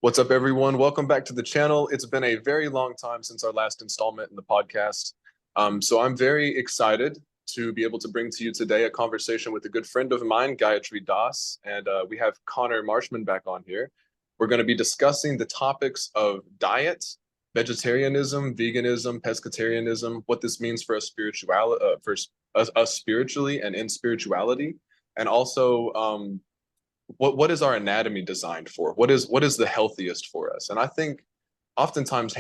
What's up, everyone? Welcome back to the channel. It's been a very long time since our last installment in the podcast. So I'm very excited to be able to bring to you today a conversation with a good friend of mine, Gayatri Das, and we have Connor Marshman back on here. We're going to be discussing the topics of diet, vegetarianism, veganism, pescatarianism, what this means for us us spiritually and in spirituality, and also what is our anatomy designed for? What is the healthiest for us? And I think oftentimes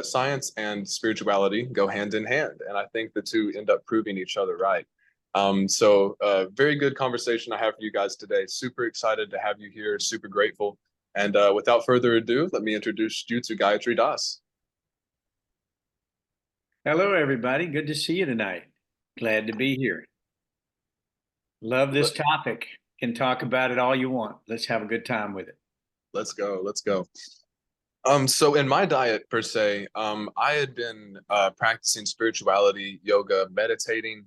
science and spirituality go hand in hand, and I think the two end up proving each other right. Very good conversation I have for you guys today. Super excited to have you here. Super grateful. And without further ado, let me introduce you to Gayatri Das. Hello, everybody. Good to see you tonight. Glad to be here. Love this topic. Can talk about it all you want. Let's have a good time with it. Let's go. Let's go. So in my diet per se, I had been practicing spirituality, yoga, meditating,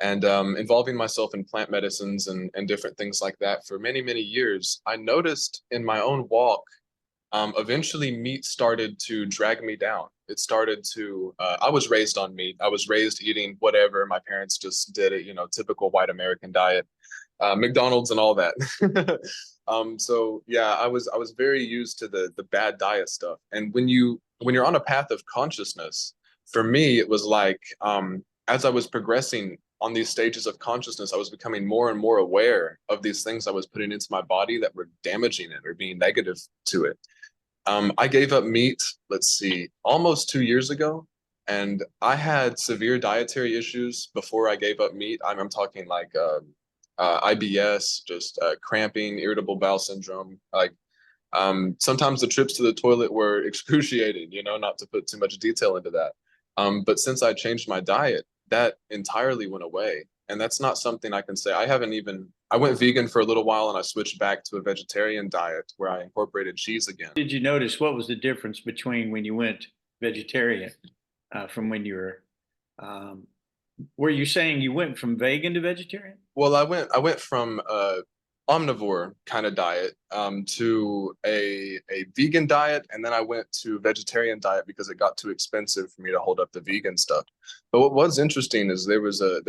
and involving myself in plant medicines and different things like that for many, many years. I noticed in my own walk, eventually meat started to drag me down. It started to, I was raised on meat. I was raised eating whatever. My parents just did it, typical white American diet, McDonald's and all that. So yeah, I was very used to the bad diet stuff. And when you're on a path of consciousness, for me, it was like as I was progressing on these stages of consciousness, I was becoming more and more aware of these things I was putting into my body that were damaging it or being negative to it. I gave up meat, let's see, almost 2 years ago. And I had severe dietary issues before I gave up meat. I'm talking like IBS, just cramping, irritable bowel syndrome. Sometimes the trips to the toilet were excruciating, not to put too much detail into that. But since I changed my diet, that entirely went away. And that's not something I can say. I went vegan for a little while and I switched back to a vegetarian diet where I incorporated cheese again. Did you notice what was the difference between when you went vegetarian from when you were you saying you went from vegan to vegetarian? Well, I went from omnivore kind of diet to a vegan diet, and then I went to vegetarian diet because it got too expensive for me to hold up the vegan stuff. But what was interesting is there was a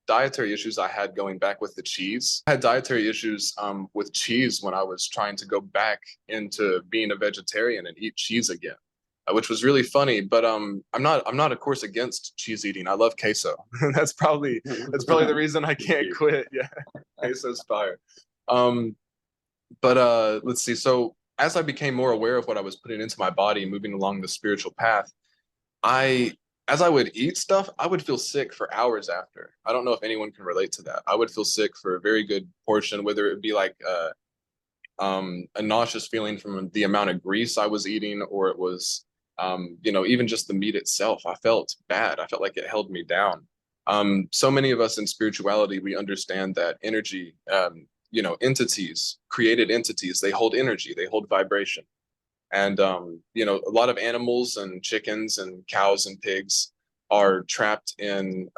dietary issues I had going back with the cheese. I had dietary issues with cheese when I was trying to go back into being a vegetarian and eat cheese again, which was really funny. But I'm not of course against cheese eating. I love queso. That's probably the reason I can't quit. Yeah, queso's fire. Um, but let's see. So as I became more aware of what I was putting into my body, moving along the spiritual path, I as I would eat stuff, I would feel sick for hours after. I don't know if anyone can relate to that. I would feel sick for a very good portion, whether it be like a nauseous feeling from the amount of grease I was eating, or it was even just the meat itself. I felt bad. I felt like it held me down. So many of us in spirituality, we understand that energy, entities, created entities, they hold energy, they hold vibration. And a lot of animals and chickens and cows and pigs are trapped in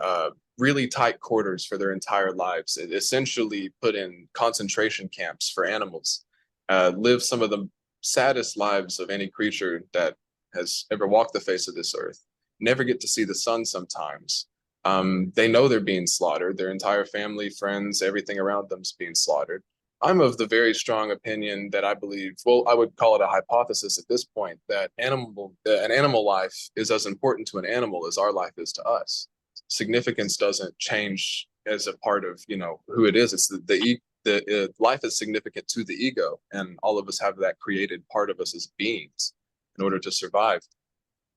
really tight quarters for their entire lives. It essentially put in concentration camps for animals, live some of the saddest lives of any creature that has ever walked the face of this earth, never get to see the sun sometimes. They know they're being slaughtered. Their entire family, friends, everything around them is being slaughtered. I'm of the very strong opinion that I believe, well, I would call it a hypothesis at this point, that an animal life is as important to an animal as our life is to us. Significance doesn't change as a part of, who it is. It's the life is significant to the ego, and all of us have that created part of us as beings in order to survive.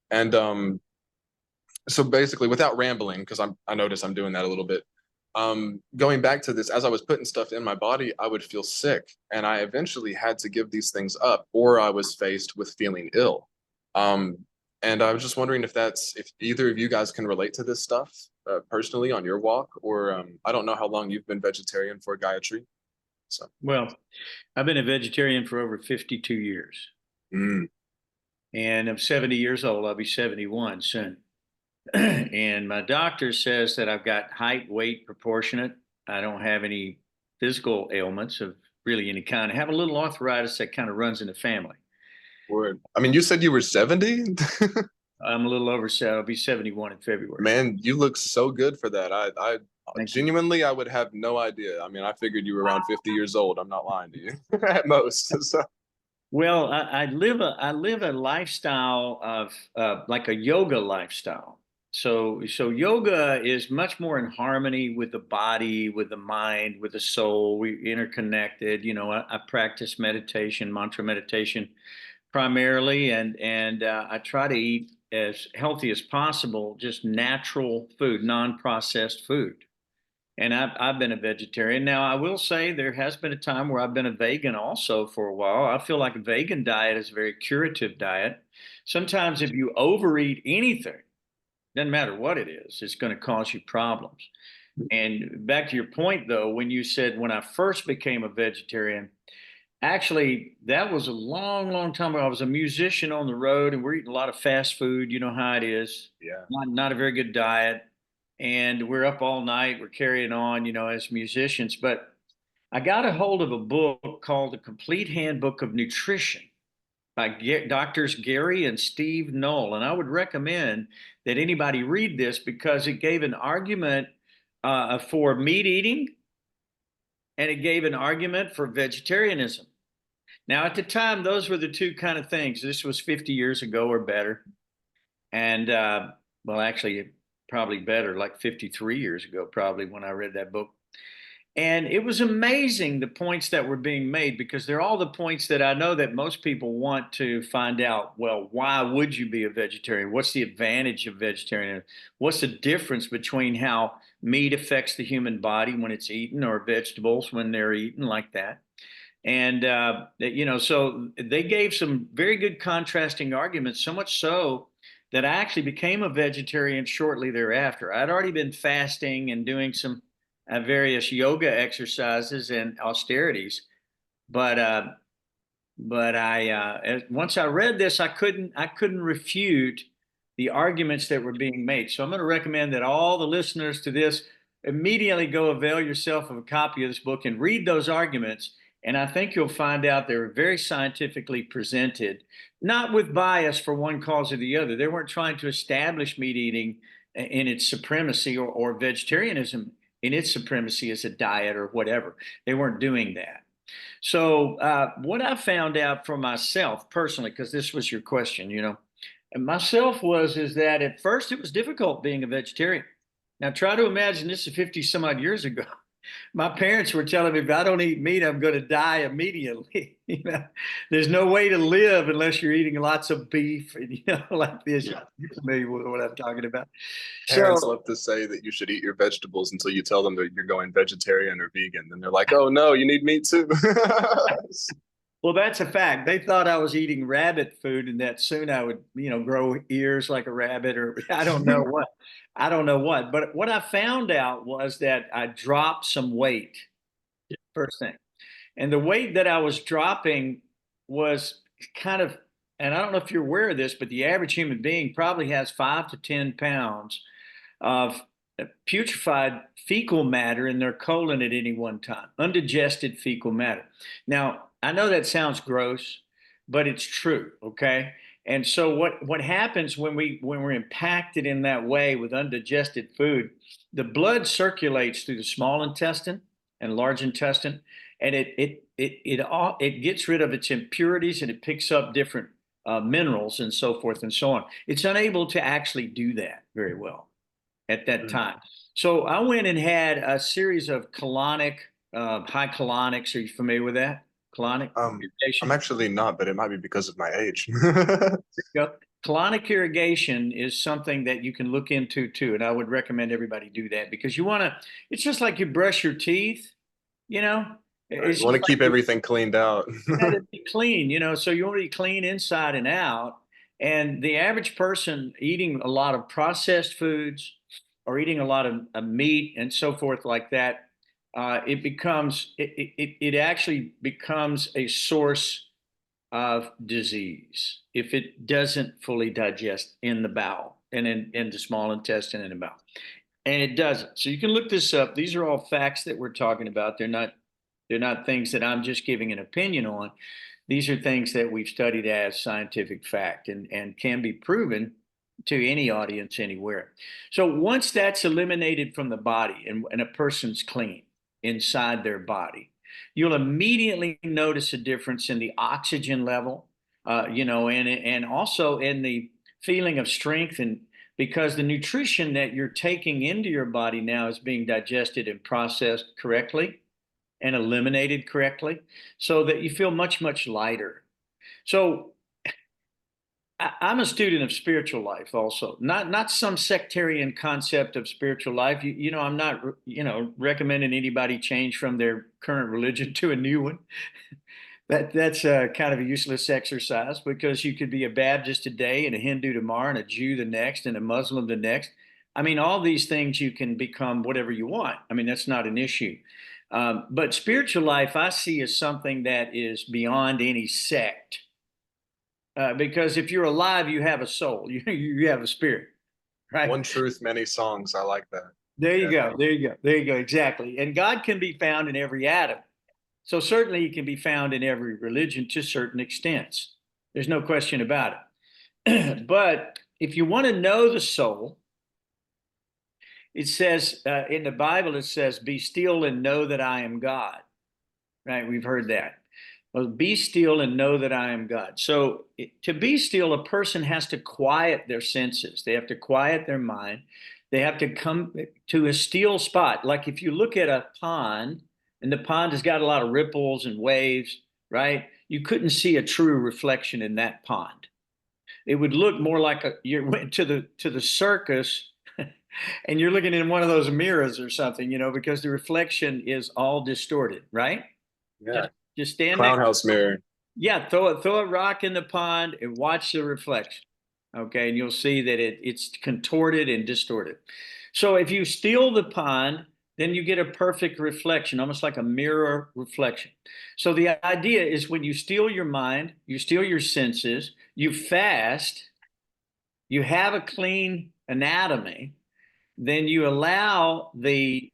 And so basically, without rambling, because I notice I'm doing that a little bit, going back to this, as I was putting stuff in my body, I would feel sick, and I eventually had to give these things up, or I was faced with feeling ill. Um, and I was just wondering if either of you guys can relate to this stuff personally on your walk, or I don't know how long you've been vegetarian for, Gayatri. So, Well, I've been a vegetarian for over 52 years, mm, and I'm 70 years old. I'll be 71 soon. And my doctor says that I've got height, weight proportionate. I don't have any physical ailments of really any kind. I have a little arthritis that kind of runs in the family. Word. I mean, you said you were 70? I'm a little over, so I'll be 71 in February. Man, you look so good for that. I Thank you. genuinely, I would have no idea. I mean, I figured you were around 50 years old. I'm not lying to you at most. So, Well, I live a lifestyle of like a yoga lifestyle. So yoga is much more in harmony with the body, with the mind, with the soul. We interconnected. I practice meditation, mantra meditation primarily, and I try to eat as healthy as possible, just natural food, non-processed food. And I've been a vegetarian. Now, I will say there has been a time where I've been a vegan also for a while. I feel like a vegan diet is a very curative diet. Sometimes if you overeat anything, doesn't matter what it is, it's going to cause you problems. And back to your point, though, when you said when I first became a vegetarian, actually, that was a long, long time ago. I was a musician on the road, and we're eating a lot of fast food. You know how it is. yeah. Not a very good diet. And we're up all night. We're carrying on, as musicians. But I got a hold of a book called The Complete Handbook of Nutrition by doctors Gary and Steve Knoll. And I would recommend that anybody read this because it gave an argument for meat eating and it gave an argument for vegetarianism. Now, at the time, those were the two kind of things. This was 50 years ago or better. And, well, actually, probably better, like 53 years ago, probably when I read that book. And it was amazing the points that were being made because they're all the points that I know that most people want to find out. Well, why would you be a vegetarian? What's the advantage of vegetarianism? What's the difference between how meat affects the human body when it's eaten or vegetables when they're eaten like that? And, so they gave some very good contrasting arguments, so much so that I actually became a vegetarian shortly thereafter. I'd already been fasting and doing some various yoga exercises and austerities, but once I read this, I couldn't refute the arguments that were being made. So I'm going to recommend that all the listeners to this immediately go avail yourself of a copy of this book and read those arguments. And I think you'll find out they were very scientifically presented, not with bias for one cause or the other. They weren't trying to establish meat eating in its supremacy or vegetarianism in its supremacy as a diet or whatever. They weren't doing that. So what I found out for myself personally, because this was your question, and myself is that at first it was difficult being a vegetarian. Now try to imagine this is 50 some odd years ago. My parents were telling me if I don't eat meat, I'm going to die immediately. There's no way to live unless you're eating lots of beef and like this. Yeah. You're familiar with what I'm talking about. Parents So love to say that you should eat your vegetables until you tell them that you're going vegetarian or vegan. Then they're like, oh no, you need meat too. well, that's a fact. They thought I was eating rabbit food and that soon I would, grow ears like a rabbit or I don't know what. I don't know what. But what I found out was that I dropped some weight, first thing. And the weight that I was dropping was kind of, and I don't know if you're aware of this, but the average human being probably has 5 to 10 pounds of putrefied fecal matter in their colon at any one time, undigested fecal matter. Now, I know that sounds gross, but it's true, okay? And so what happens when we're impacted in that way with undigested food, the blood circulates through the small intestine and large intestine, and it gets rid of its impurities and it picks up different minerals and so forth and so on. It's unable to actually do that very well at that time. So I went and had a series of colonic, high colonics. Are you familiar with that? Colonic I'm irrigation? actually not, but it might be because of my age. Yep. Colonic irrigation is something that you can look into too. And I would recommend everybody do that because it's just like you brush your teeth, you know, Right. it's You want just to like keep everything cleaned out. you got to be clean, so you want to be clean inside and out. And the average person eating a lot of processed foods or eating a lot of meat and so forth like that, it actually becomes a source of disease if it doesn't fully digest in the bowel and in the small intestine and the bowel. And it doesn't. So you can look this up. These are all facts that we're talking about. They're not things that I'm just giving an opinion on. These are things that we've studied as scientific fact and can be proven to any audience anywhere. So once that's eliminated from the body and a person's clean inside their body, you'll immediately notice a difference in the oxygen level, and also in the feeling of strength, and because the nutrition that you're taking into your body now is being digested and processed correctly and eliminated correctly, so that you feel much, much lighter. So I'm a student of spiritual life also, not some sectarian concept of spiritual life. I'm not, recommending anybody change from their current religion to a new one. That's kind of a useless exercise, because you could be a Baptist today and a Hindu tomorrow and a Jew the next and a Muslim the next. I mean, all these things you can become whatever you want. I mean, that's not an issue. But spiritual life I see as something that is beyond any sect. Because if you're alive, you have a soul, you have a spirit, right? One truth, many songs. I like that. There you Yeah. go. There you go. There you go. Exactly. And God can be found in every atom. So certainly he can be found in every religion to certain extents. There's no question about it. But if you want to know the soul, it says in the Bible, it says, be still and know that I am God. Right? We've heard that. Well, be still and know that I am God. So to be still, a person has to quiet their senses. They have to quiet their mind. They have to come to a still spot. Like if you look at a pond, and the pond has got a lot of ripples and waves, right? You couldn't see a true reflection in that pond. It would look more like you went to the circus and you're looking in one of those mirrors or something, because the reflection is all distorted, right? Yeah. Just stand Clown next. house mirror. Yeah, throw a rock in the pond and watch the reflection. Okay, and you'll see that it's contorted and distorted. So if you steal the pond, then you get a perfect reflection, almost like a mirror reflection. So the idea is when you steal your mind, you steal your senses, you fast, you have a clean anatomy, then you allow the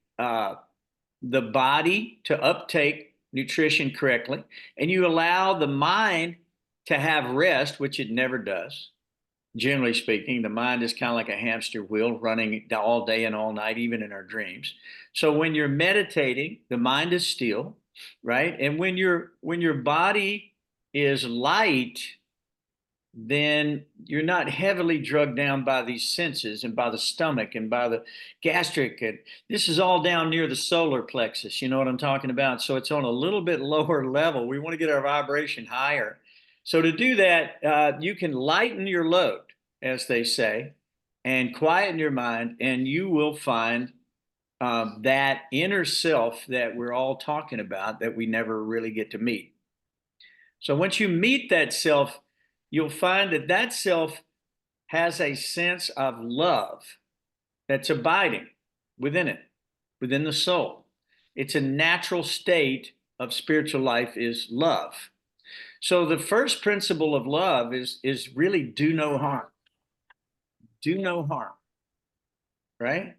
body to uptake nutrition correctly, and you allow the mind to have rest, which it never does. Generally speaking, the mind is kind of like a hamster wheel running all day and all night, even in our dreams. So when you're meditating, the mind is still, right? And when your body is light, then you're not heavily drugged down by these senses and by the stomach and by the gastric. And this is all down near the solar plexus. You know what I'm talking about? So it's on a little bit lower level. We want to get our vibration higher. So to do that, you can lighten your load, as they say, and quieten your mind, and you will find that inner self that we're all talking about that we never really get to meet. So once you meet that self, you'll find that that self has a sense of love that's abiding within it, within the soul. It's a natural state of spiritual life is love. So the first principle of love is really do no harm. Do no harm, right?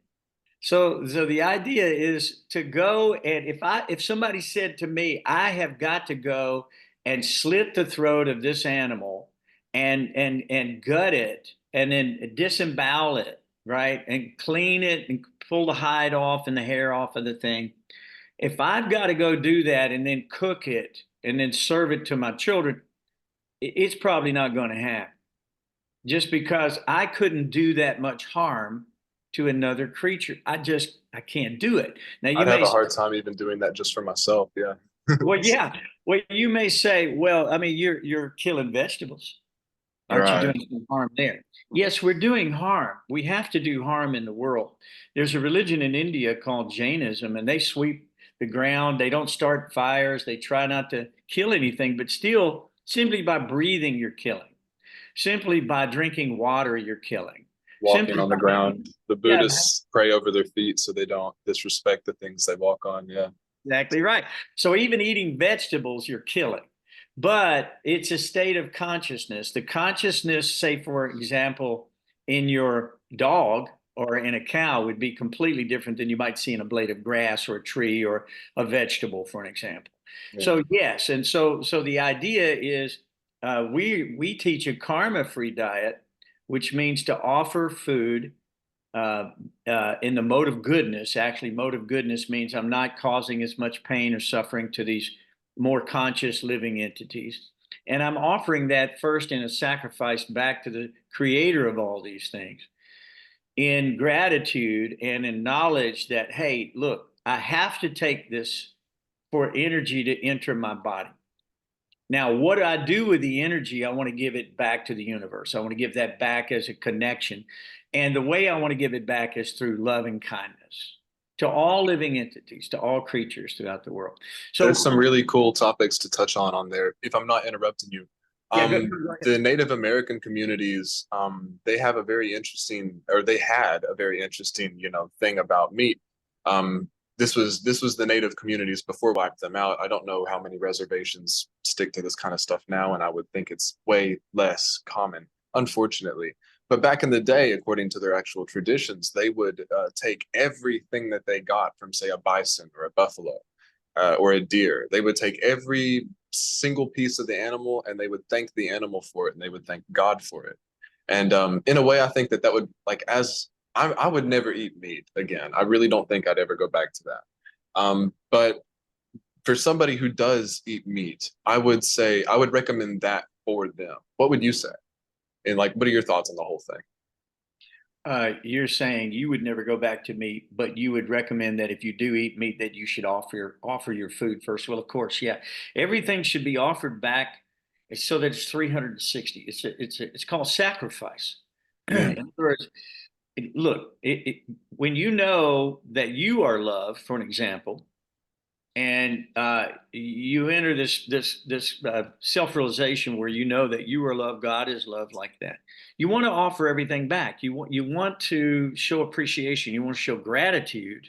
So the idea is to go, and if somebody said to me, I have got to go and slit the throat of this animal and gut it and then disembowel it, right? And clean it and pull the hide off and the hair off of the thing. If I've got to go do that and then cook it and then serve it to my children, it's probably not going to happen, just because I couldn't do that much harm to another creature. I can't do it. Now you I'd have may a hard time even doing that just for myself. Yeah. well, yeah. Well, you may say, well, I mean, you're killing vegetables. Aren't you Right. doing some harm there? Yes, we're doing harm. We have to do harm in the world. There's a religion in India called Jainism, and they sweep the ground. They don't start fires. They try not to kill anything, but still, simply by breathing, you're killing. Simply by drinking water, you're killing. Walking Simply on the by, ground. The yeah, Buddhists pray over their feet so they don't disrespect the things they walk on. Yeah. exactly right. So even eating vegetables, you're killing. But it's a state of consciousness. The consciousness, say, for example, in your dog or in a cow would be completely different than you might see in a blade of grass or a tree or a vegetable, for an example. Yeah. So yes, and so the idea is we teach a karma-free diet, which means to offer food in the mode of goodness. Actually, mode of goodness means I'm not causing as much pain or suffering to these more conscious living entities. And I'm offering that first in a sacrifice back to the creator of all these things in gratitude and in knowledge that, hey, look, I have to take this for energy to enter my body. Now, what do I do with the energy? I want to give it back to the universe. I want to give that back as a connection. And the way I want to give it back is through love and kindness to all living entities, to all creatures throughout the world. So, There's some really cool topics to touch on there, if I'm not interrupting you. yeah, go ahead. The Native American communities, they have a very interesting, or they had a very interesting, thing about meat. Um, this was the Native communities before we wiped them out. I don't know how many reservations stick to this kind of stuff now, and I would think it's way less common, unfortunately. But back in the day, according to their actual traditions, they would take everything that they got from, say, a bison or a buffalo or a deer. They would take every single piece of the animal and they would thank the animal for it and they would thank God for it. And in a way, I think that would, like, I would never eat meat again. I really don't think I'd ever go back to that. But for somebody who does eat meat, I would say I would recommend that for them. What would you say? And like, what are your thoughts on the whole thing? You're saying you would never go back to meat, but you would recommend that if you do eat meat, that you should offer your food first. Well, of course, yeah, everything should be offered back so that it's 360. It's called sacrifice. Yeah. In other words, look, when you know that you are loved, for an example, and you enter this self-realization where you know that you are loved, God is loved, like that, you want to offer everything back. You want to show appreciation, you want to show gratitude,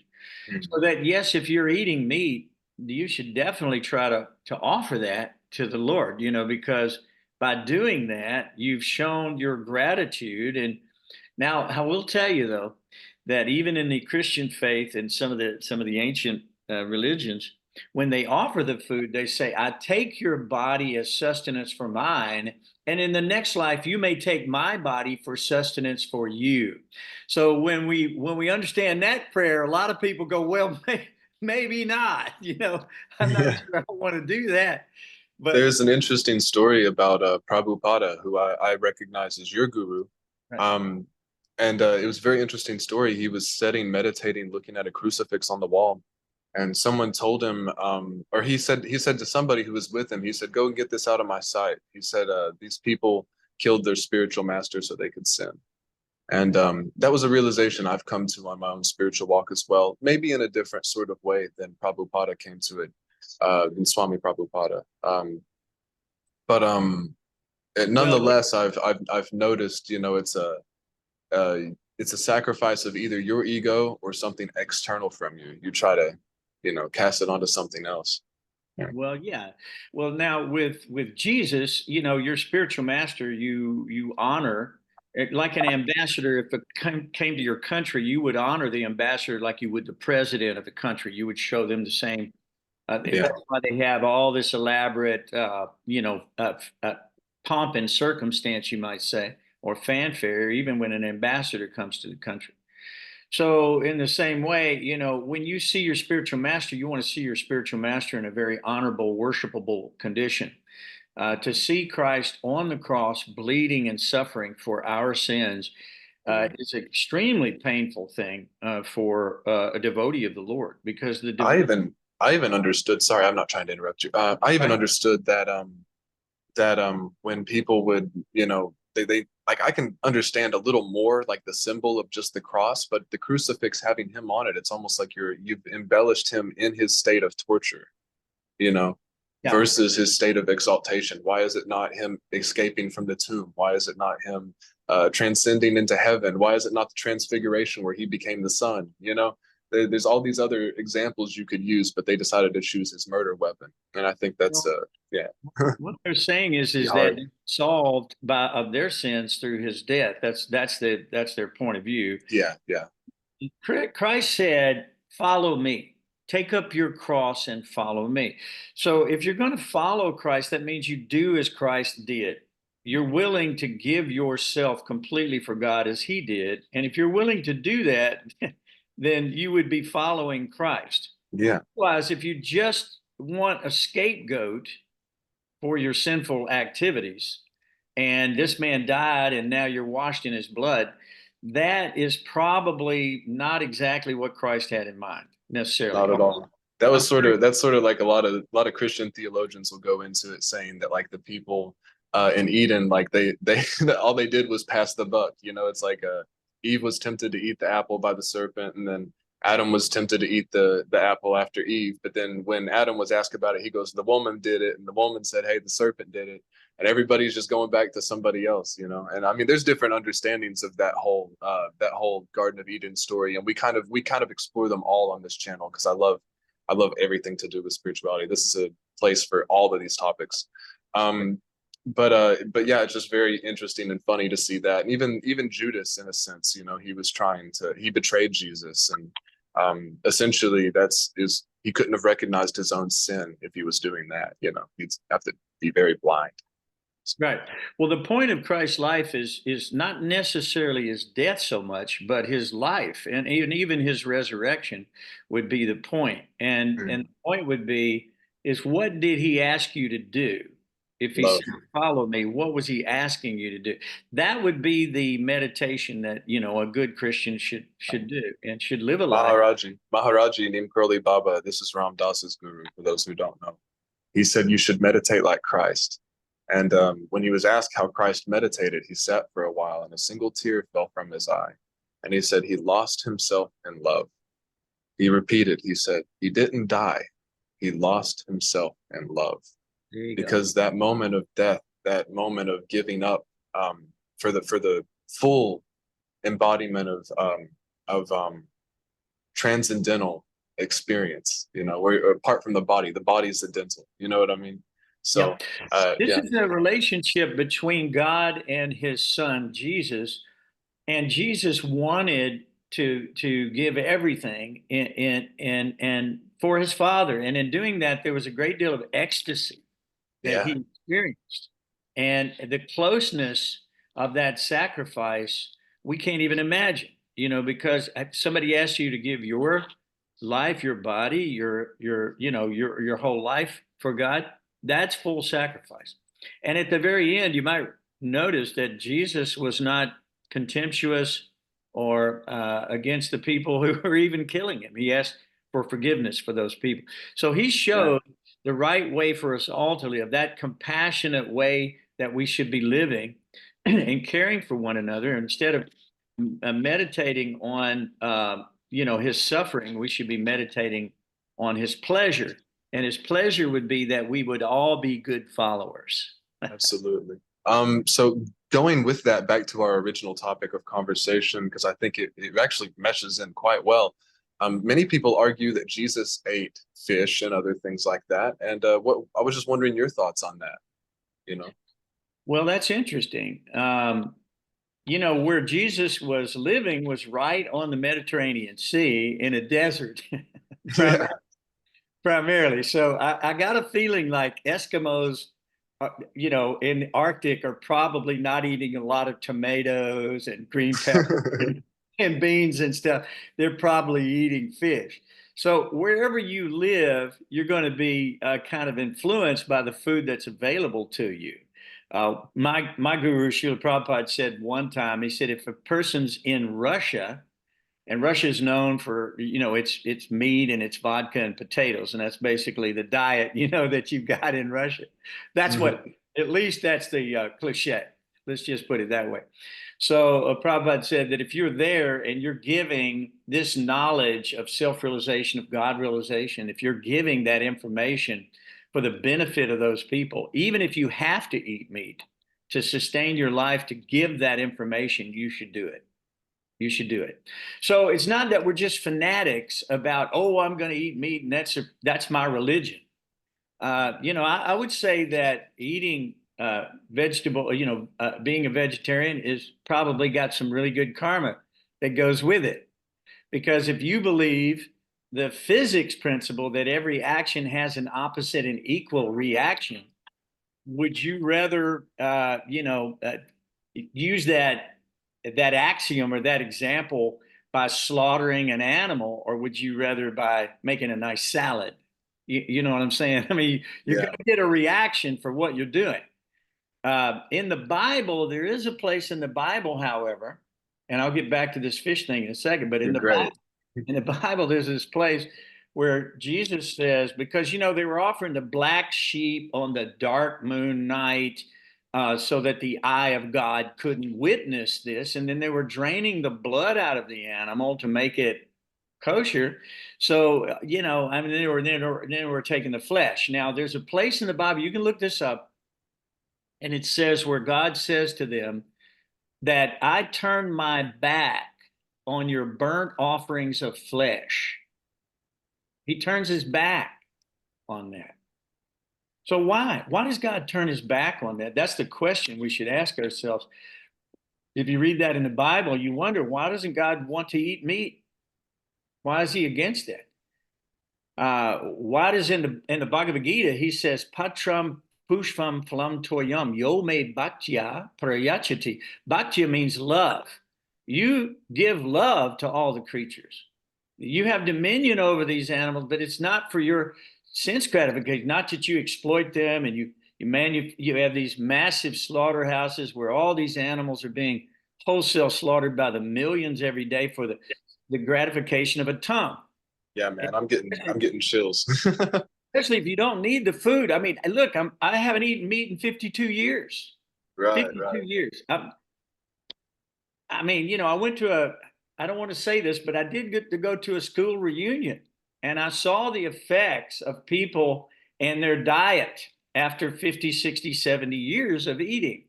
Mm. so that, yes, if you're eating meat, you should definitely try to offer that to the Lord, because by doing that you've shown your gratitude. And now I will tell you, though, that even in the Christian faith and some of the ancient religions, when they offer the food, they say, "I take your body as sustenance for mine, and in the next life you may take my body for sustenance for you." So when we understand that prayer, a lot of people go, "Well, maybe not." I'm not Yeah. sure I want to do that, but There's an interesting story about Prabhupada, who I recognize as your guru. right. Um, and it was a very interesting story. He was sitting, meditating, looking at a crucifix on the wall, and someone told him, or he said to somebody who was with him, he said, "Go and get this out of my sight." He said, "These people killed their spiritual master so they could sin." And that was a realization I've come to on my own spiritual walk as well, maybe in a different sort of way than Prabhupada came to it, than Swami Prabhupada. But Well, nonetheless, I've noticed, uh, it's a sacrifice of either your ego or something external from you. You try to, cast it onto something else. Yeah. well, yeah. Well, now with Jesus, your spiritual master, you honor like an ambassador. If it came to your country, you would honor the ambassador like you would the president of the country. You would show them the same. Yeah. That's why they have all this elaborate, pomp and circumstance, you might say, or fanfare, even when an ambassador comes to the country. So, in the same way, when you see your spiritual master, you want to see your spiritual master in a very honorable, worshipable condition. To see Christ on the cross, bleeding and suffering for our sins, Yeah. is an extremely painful thing for a devotee of the Lord, because the I devotee. even I even understood. Sorry, I'm not trying to interrupt you. I even understood that when people would, they like, I can understand a little more like the symbol of just the cross, but the crucifix having him on it, it's almost like you've embellished him in his state of torture, you know, Yeah. versus his state of exaltation. Why is it not him escaping from the tomb? Why is it not him transcending into heaven? Why is it not the transfiguration where he became the son? There's all these other examples you could use, but they decided to choose his murder weapon, and I think that's Well, yeah, what they're saying is that hard. solved by of their sins through his death. That's their point of view. Yeah, yeah, Christ said, "Follow me. Take up your cross and follow me. So if you're going to follow Christ, that means you do as Christ did. You're willing to give yourself completely for God as he did. And if you're willing to do that, then you would be following Christ. Yeah. Otherwise, if you just want a scapegoat for your sinful activities, and this man died and now you're washed in his blood, that is probably not exactly what Christ had in mind necessarily. Not at all. That's sort of like a lot of Christian theologians will go into it saying that like the people in Eden, like they all they did was pass the buck. You know, it's like Eve was tempted to eat the apple by the serpent, and then Adam was tempted to eat the apple after Eve. But then when Adam was asked about it, he goes, "The woman did it," and the woman said, "Hey, the serpent did it." And everybody's just going back to somebody else, you know. And I mean, there's different understandings of that whole Garden of Eden story, and we kind of explore them all on this channel because I love everything to do with spirituality. This is a place for all of these topics. But yeah, it's just very interesting and funny to see that. And even Judas, in a sense, you know, he betrayed Jesus, and essentially he couldn't have recognized his own sin if he was doing that. You know, he'd have to be very blind. Right. Well, the point of Christ's life is not necessarily his death so much, but his life, and even his resurrection would be the point. And Mm. the point would be is, what did he ask you to do? If he Love. said, "Follow me," what was he asking you to do? That would be the meditation that, you know, a good Christian should do and should live a life. Maharaji Nimkroli Baba, this is Ram Dass's guru, for those who don't know. He said you should meditate like Christ. And when he was asked how Christ meditated, he sat for a while and a single tear fell from his eye. And he said he lost himself in love. He repeated, he said, he didn't die. He lost himself in love. There you go. Because that moment of death, that moment of giving up for the full embodiment of transcendental experience, you know, where apart from the body is the dental. You know what I mean? So Yep. This yeah, is a relationship between God and his son, Jesus. And Jesus wanted to give everything and for his father. And in doing that, there was a great deal of ecstasy that yeah, he experienced. And the closeness of that sacrifice, we can't even imagine, you know, because somebody asks you to give your life, your body, your whole life for God, that's full sacrifice. And at the very end, you might notice that Jesus was not contemptuous or against the people who were even killing him. He asked for forgiveness for those people. So he yeah. showed the right way for us all to live, that compassionate way that we should be living and caring for one another. Instead of meditating on, his suffering, we should be meditating on his pleasure. And his pleasure would be that we would all be good followers. Absolutely. So going with that back to our original topic of conversation, because I think it actually meshes in quite well. Many people argue that Jesus ate fish and other things like that. And what I was just wondering your thoughts on that, you know? Well, that's interesting. Where Jesus was living was right on the Mediterranean Sea in a desert, Yeah. primarily. So I got a feeling like Eskimos, in Arctic are probably not eating a lot of tomatoes and green peppers and beans and stuff. They're probably eating fish. So wherever you live, you're going to be kind of influenced by the food that's available to you. My guru Srila Prabhupada said one time, he said, if a person's in Russia, and Russia is known for, its meat and its vodka and potatoes, and that's basically the diet, that you've got in Russia. That's what, Mhm. at least that's the cliche. Let's just put it that way. So Prabhupada said that if you're there and you're giving this knowledge of self-realization, of God realization, if you're giving that information for the benefit of those people, even if you have to eat meat to sustain your life, to give that information, you should do it. You should do it. So it's not that we're just fanatics about, oh, I'm going to eat meat and that's my religion. I would say that eating vegetable, being a vegetarian is probably got some really good karma that goes with it. Because if you believe the physics principle that every action has an opposite and equal reaction, would you rather, use that axiom or that example by slaughtering an animal, or would you rather by making a nice salad? You know what I'm saying? I mean, you're Yeah, going to get a reaction for what you're doing. In the Bible, there is a place in the Bible, however, and I'll get back to this fish thing in a second, but you're great. In the Bible, there's this place where Jesus says, because they were offering the black sheep on the dark moon night, so that the eye of God couldn't witness this, and then they were draining the blood out of the animal to make it kosher. So I mean, they were taking the flesh. Now, there's a place in the Bible, you can look this up, and it says where God says to them that I turn my back on your burnt offerings of flesh. He turns his back on that. So why? Why does God turn his back on that? That's the question we should ask ourselves. If you read that in the Bible, you wonder, why doesn't God want to eat meat? Why is he against it? Why does in the Bhagavad Gita he says patram pushpam phalam toyam yo me bhaktya prayachati. Bhaktya means love. You give love to all the creatures. You have dominion over these animals, but it's not for your sense gratification. Not that you exploit them and you have these massive slaughterhouses where all these animals are being wholesale slaughtered by the millions every day for the gratification of a tongue. Yeah, man, I'm getting chills. Especially if you don't need the food. I mean, look, I haven't eaten meat in 52 years. Right, 52 right. years. I mean, I went to I don't want to say this, but I did get to go to a school reunion, and I saw the effects of people and their diet after 50, 60, 70 years of eating.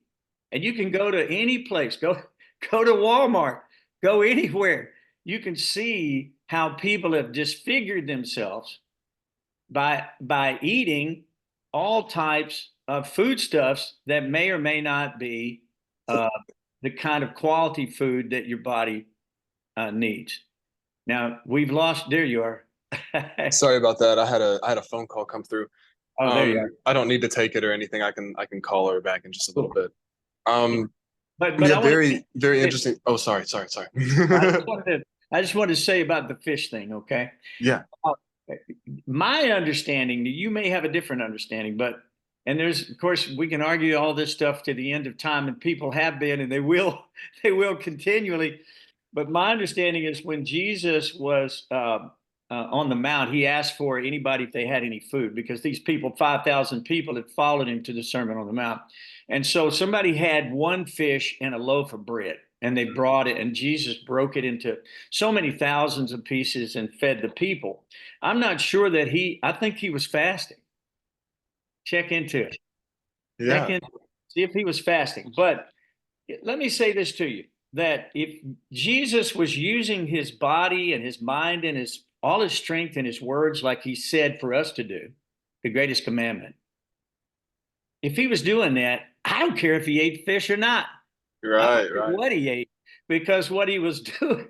And you can go to any place, go to Walmart, go anywhere. You can see how people have disfigured themselves by eating all types of foodstuffs that may or may not be uh, the kind of quality food that your body needs. Now we've lost. There you are. Sorry about that. I had a phone call come through. Oh, there you are. I don't need to take it or anything. I can call her back in just a little Cool. bit. Um, But yeah, I want very, very to. interesting. Oh, sorry. I just wanted to say about the fish thing. Okay. Yeah, Uh, my understanding, you may have a different understanding, but and there's of course we can argue all this stuff to the end of time, and people have been, and they will, they will continually. But my understanding is when Jesus was on the mount, he asked for anybody if they had any food, because these people, 5,000 people, had followed him to the Sermon on the Mount, and so somebody had one fish and a loaf of bread. And they brought it, and Jesus broke it into so many thousands of pieces and fed the people. I'm not sure that I think he was fasting. Check into it. Check yeah, in, see if he was fasting. But let me say this to you, that if Jesus was using his body and his mind and all his strength and his words, like he said for us to do, the greatest commandment, if he was doing that, I don't care if he ate fish or not. I don't right, care right. what he ate, because what he was doing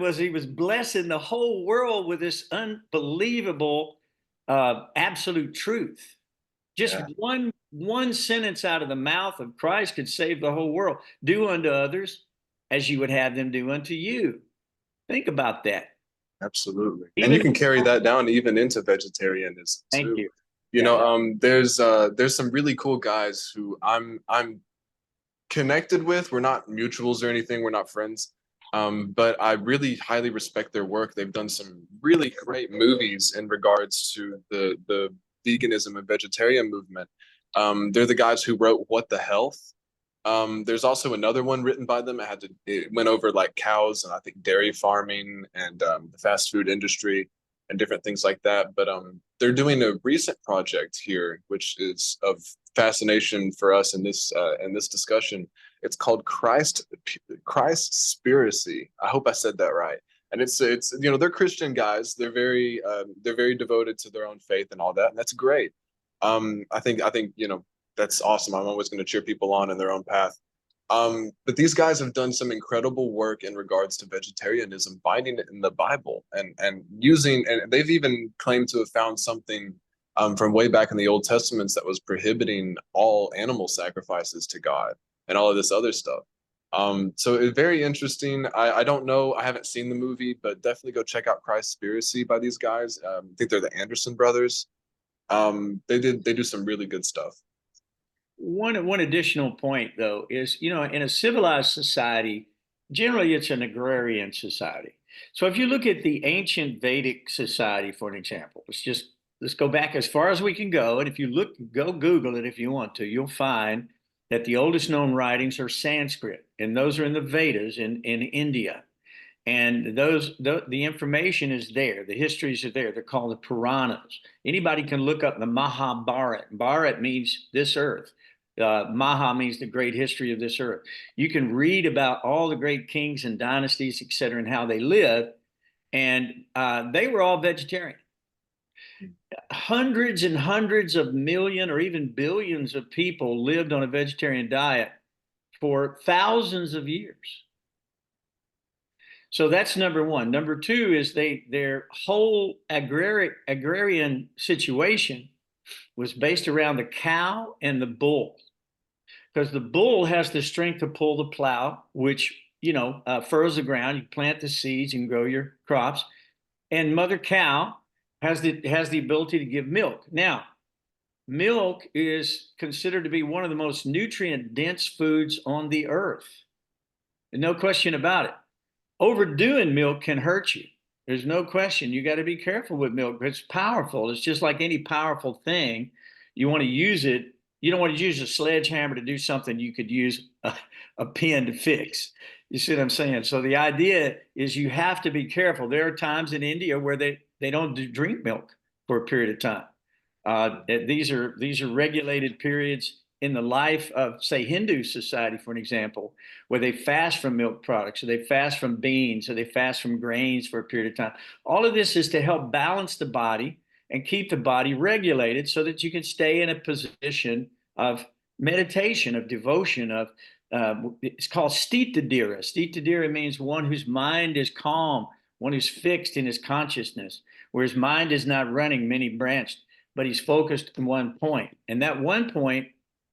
was he was blessing the whole world with this unbelievable absolute truth. Just Yeah, one sentence out of the mouth of Christ could save the whole world. Do unto others as you would have them do unto you. Think about that. absolutely. And you Even can carry that down even into vegetarianism thank too. you. Yeah. There's some really cool guys who I'm connected with. We're not mutuals or anything. We're not friends. But I really highly respect their work. They've done some really great movies in regards to the veganism and vegetarian movement. They're the guys who wrote What the Health. There's also another one written by them. It went over like cows and I think dairy farming and the fast food industry and different things like that. But they're doing a recent project here, which is of fascination for us in this discussion. It's called Christspiracy. I hope I said that right. And it's they're Christian guys. They're very devoted to their own faith and all that, and that's great. I think that's awesome. I'm always going to cheer people on in their own path. But these guys have done some incredible work in regards to vegetarianism, finding it in the Bible and using, and they've even claimed to have found something from way back in the Old Testaments that was prohibiting all animal sacrifices to God and all of this other stuff. So it's very interesting. I don't know. I haven't seen the movie, but definitely go check out Christspiracy by these guys. I think they're the Anderson brothers. They do some really good stuff. One additional point, though, is, in a civilized society, generally it's an agrarian society. So if you look at the ancient Vedic society, for an example, let's go back as far as we can go. And if you look, go Google it if you want to, you'll find that the oldest known writings are Sanskrit, and those are in the Vedas in India. And the information is there. The histories are there. They're called the Puranas. Anybody can look up the Mahabharata. Bharat means this earth. Maha means the great history of this earth. You can read about all the great kings and dynasties, et cetera, and how they lived. And they were all vegetarian. Hundreds and hundreds of million or even billions of people lived on a vegetarian diet for thousands of years. So that's number one. Number two is their whole agrarian situation was based around the cow and the bull, because the bull has the strength to pull the plow, which furrows the ground. You plant the seeds and grow your crops, and mother cow has the ability to give milk. Now, milk is considered to be one of the most nutrient dense foods on the earth, and no question about it. Overdoing milk can hurt you. There's no question. You got to be careful with milk. It's powerful. It's just like any powerful thing. You want to use it. You don't want to use a sledgehammer to do something you could use a pen to fix. You see what I'm saying? So the idea is you have to be careful. There are times in India where they don't drink milk for a period of time. These are regulated periods in the life of, say, Hindu society, for an example, where they fast from milk products, or they fast from beans, or they fast from grains for a period of time. All of this is to help balance the body and keep the body regulated so that you can stay in a position of meditation, of devotion, it's called stitadhira. Stitadhira means one whose mind is calm, one who's fixed in his consciousness, where his mind is not running many branched, but he's focused on one point. And that one point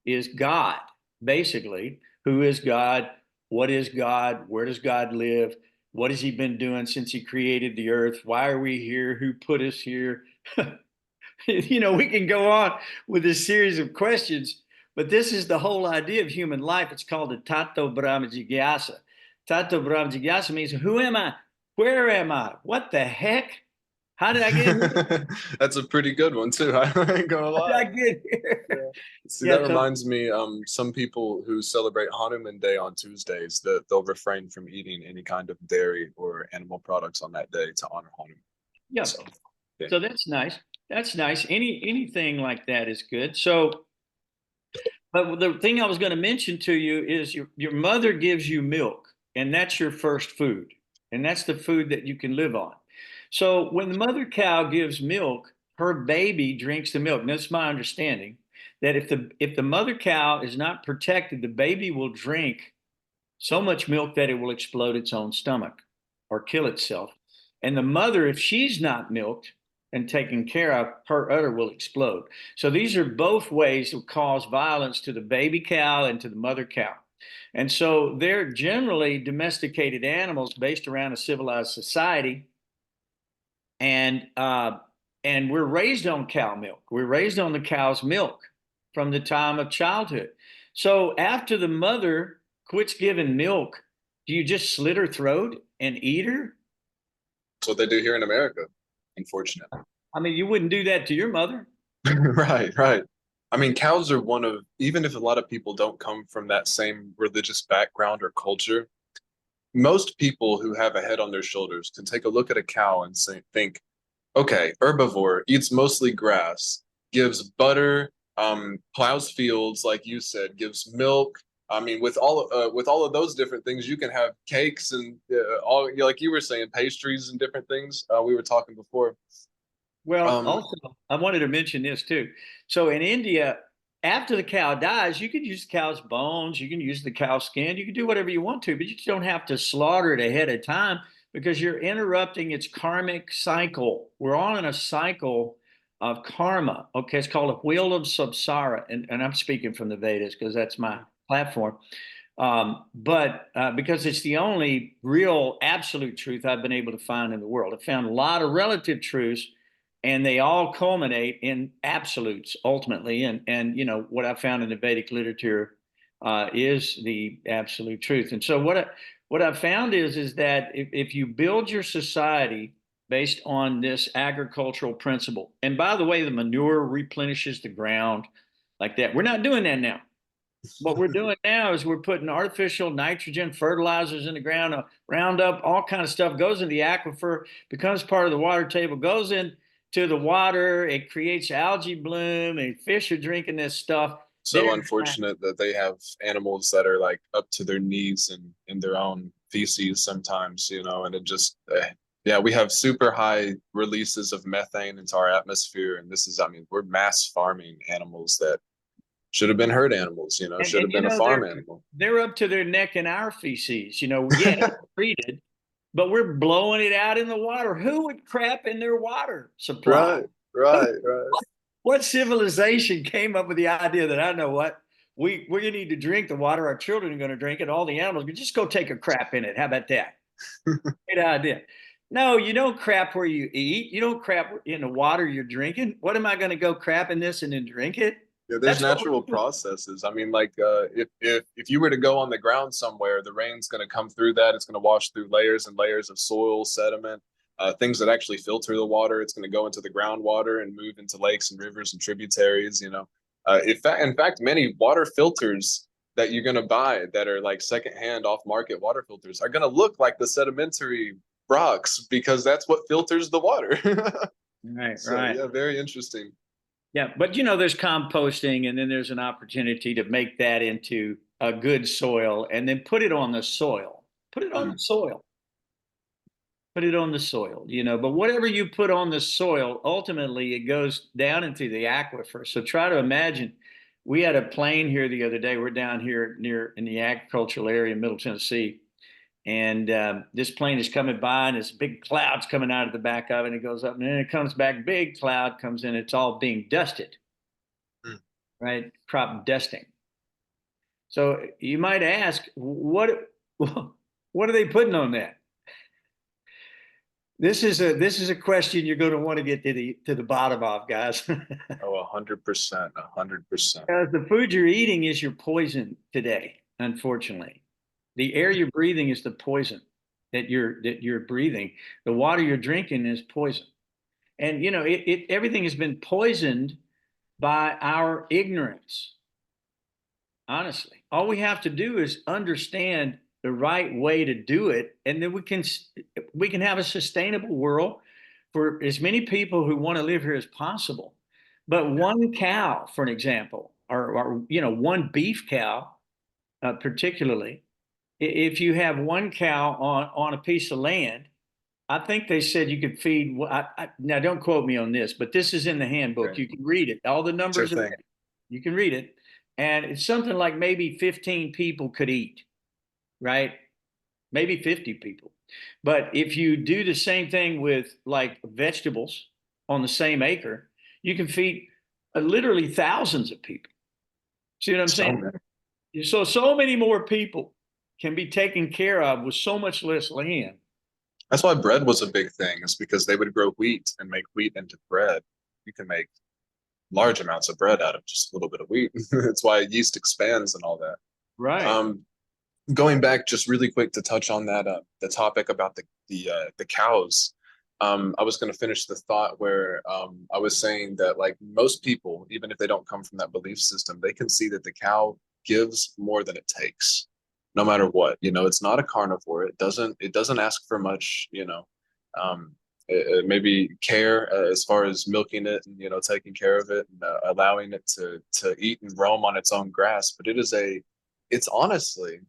is God, basically. Who is God? What is God? Where does God live? What has he been doing since he created the earth? Why are we here? Who put us here? We can go on with this series of questions, but this is the whole idea of human life. It's called the Tato Brahma Jigyasa. Tato Brahma Jigyasa means, who am I? Where am I? What the heck? How did I get here? That's a pretty good one too. I ain't gonna How did I lie. get here? Yeah. See, Yeah, that so reminds me, some people who celebrate Hanuman Day on Tuesdays, that they'll refrain from eating any kind of dairy or animal products on that day to honor Hanuman. yeah, So, yeah. so that's nice. That's nice. Anything like that is good. So, but the thing I was going to mention to you is your mother gives you milk, and that's your first food, and that's the food that you can live on. So when the mother cow gives milk, her baby drinks the milk. And that's my understanding, that if the mother cow is not protected, the baby will drink so much milk that it will explode its own stomach or kill itself. And the mother, if she's not milked and taken care of, her udder will explode. So these are both ways to cause violence to the baby cow and to the mother cow. And so they're generally domesticated animals based around a civilized society. And we're raised on cow milk. We're raised on the cow's milk from the time of childhood. So after the mother quits giving milk, do you just slit her throat and eat her? That's what they do here in America, unfortunately. I mean, you wouldn't do that to your mother. Right, right. I mean, cows are one of, even if a lot of people don't come from that same religious background or culture, most people who have a head on their shoulders can take a look at a cow and think, okay, herbivore, eats mostly grass, gives butter, plows fields, like you said, gives milk. I mean, with all of those different things, you can have cakes and all, like you were saying, pastries and different things. We were talking before. Well, Um, also, I wanted to mention this too. So in India, after the cow dies, you can use the cow's bones, you can use the cow's skin, you can do whatever you want to, but you don't have to slaughter it ahead of time because you're interrupting its karmic cycle. We're all in a cycle of karma. Okay, it's called a wheel of samsara, and I'm speaking from the Vedas because that's my platform. But because it's the only real absolute truth I've been able to find in the world. I found a lot of relative truths, and they all culminate in absolutes ultimately. And you know what I found in the Vedic literature is the absolute truth. And so what I found is that if you build your society based on this agricultural principle, and by the way, the manure replenishes the ground like that. We're not doing that now. What we're doing now is we're putting artificial nitrogen fertilizers in the ground, Roundup, all kind of stuff goes in the aquifer, becomes part of the water table, goes into the water. It creates algae bloom, and fish are drinking this stuff. So unfortunate that they have animals that are like up to their knees in their own feces sometimes, you know, and it just, yeah, we have super high releases of methane into our atmosphere. And this is, I mean, we're mass farming animals that should have been herd animals, you know, should have you been a know farm animal. they're up to their neck in our feces. You know, yeah, treated, but we're blowing it out in the water. Who would crap in their water supply? Right, right, right. What civilization came up with the idea that I know what we're gonna need to drink the water our children are going to drink it, all the animals, but just go take a crap in it. How about that? Great idea. No, you don't crap where you eat. You don't crap in the water you're drinking. What am I going to go crap in this and then drink it? Yeah, there's That's what natural we're doing. processes. I mean, like if you were to go on the ground somewhere, the rain's going to come through that. It's going to wash through layers and layers of soil, sediment, things that actually filter the water. It's going to go into the groundwater and move into lakes and rivers and tributaries. You know, in fact, many water filters that you're going to buy that are like secondhand, off-market water filters are going to look like the sedimentary rocks because that's what filters the water. Right, So right. yeah, very interesting. Yeah, but you know, there's composting, and then there's an opportunity to make that into a good soil, and then put it on the soil. Put it on the Mm. soil. Put it on the soil. You know, but whatever you put on the soil, ultimately it goes down into the aquifer. So try to imagine. We had a plane here the other day. We're down here near in the agricultural area in Middle Tennessee, and this plane is coming by, and this big cloud's coming out of the back of it, and it goes up, and then it comes back. Big cloud comes in. It's all being dusted, Mm. right? Crop dusting. So you might ask, what are they putting on that? This is a question you're going to want to get to the bottom of, guys. Oh, 100%, 100%. Because the food you're eating is your poison today, unfortunately. The air you're breathing is the poison that you're breathing. The water you're drinking is poison. And you know, everything has been poisoned by our ignorance. Honestly, all we have to do is understand the right way to do it, and then we can have a sustainable world for as many people who want to live here as possible. But one cow, for an example, or you know, one beef cow, particularly, if you have one cow on a piece of land, I think they said you could feed. Now, don't quote me on this, but this is in the handbook. Okay. You can read it. All the Sure numbers are thing. there. You can read it, and it's something like maybe 15 people could eat, right? Maybe 50 people. But if you do the same thing with like vegetables on the same acre, you can feed literally thousands of people. See what I'm So saying? many. So many more people can be taken care of with so much less land. That's why bread was a big thing. It's because they would grow wheat and make wheat into bread. You can make large amounts of bread out of just a little bit of wheat. That's why yeast expands and all that. Right. Um, Going back just really quick to touch on that the topic about the cows. I was going to finish the thought where I was saying that like most people, even if they don't come from that belief system, they can see that the cow gives more than it takes, no matter what. You know, it's not a carnivore. It doesn't ask for much. You know, maybe care as far as milking it and you know taking care of it and allowing it to eat and roam on its own grass. But it's honestly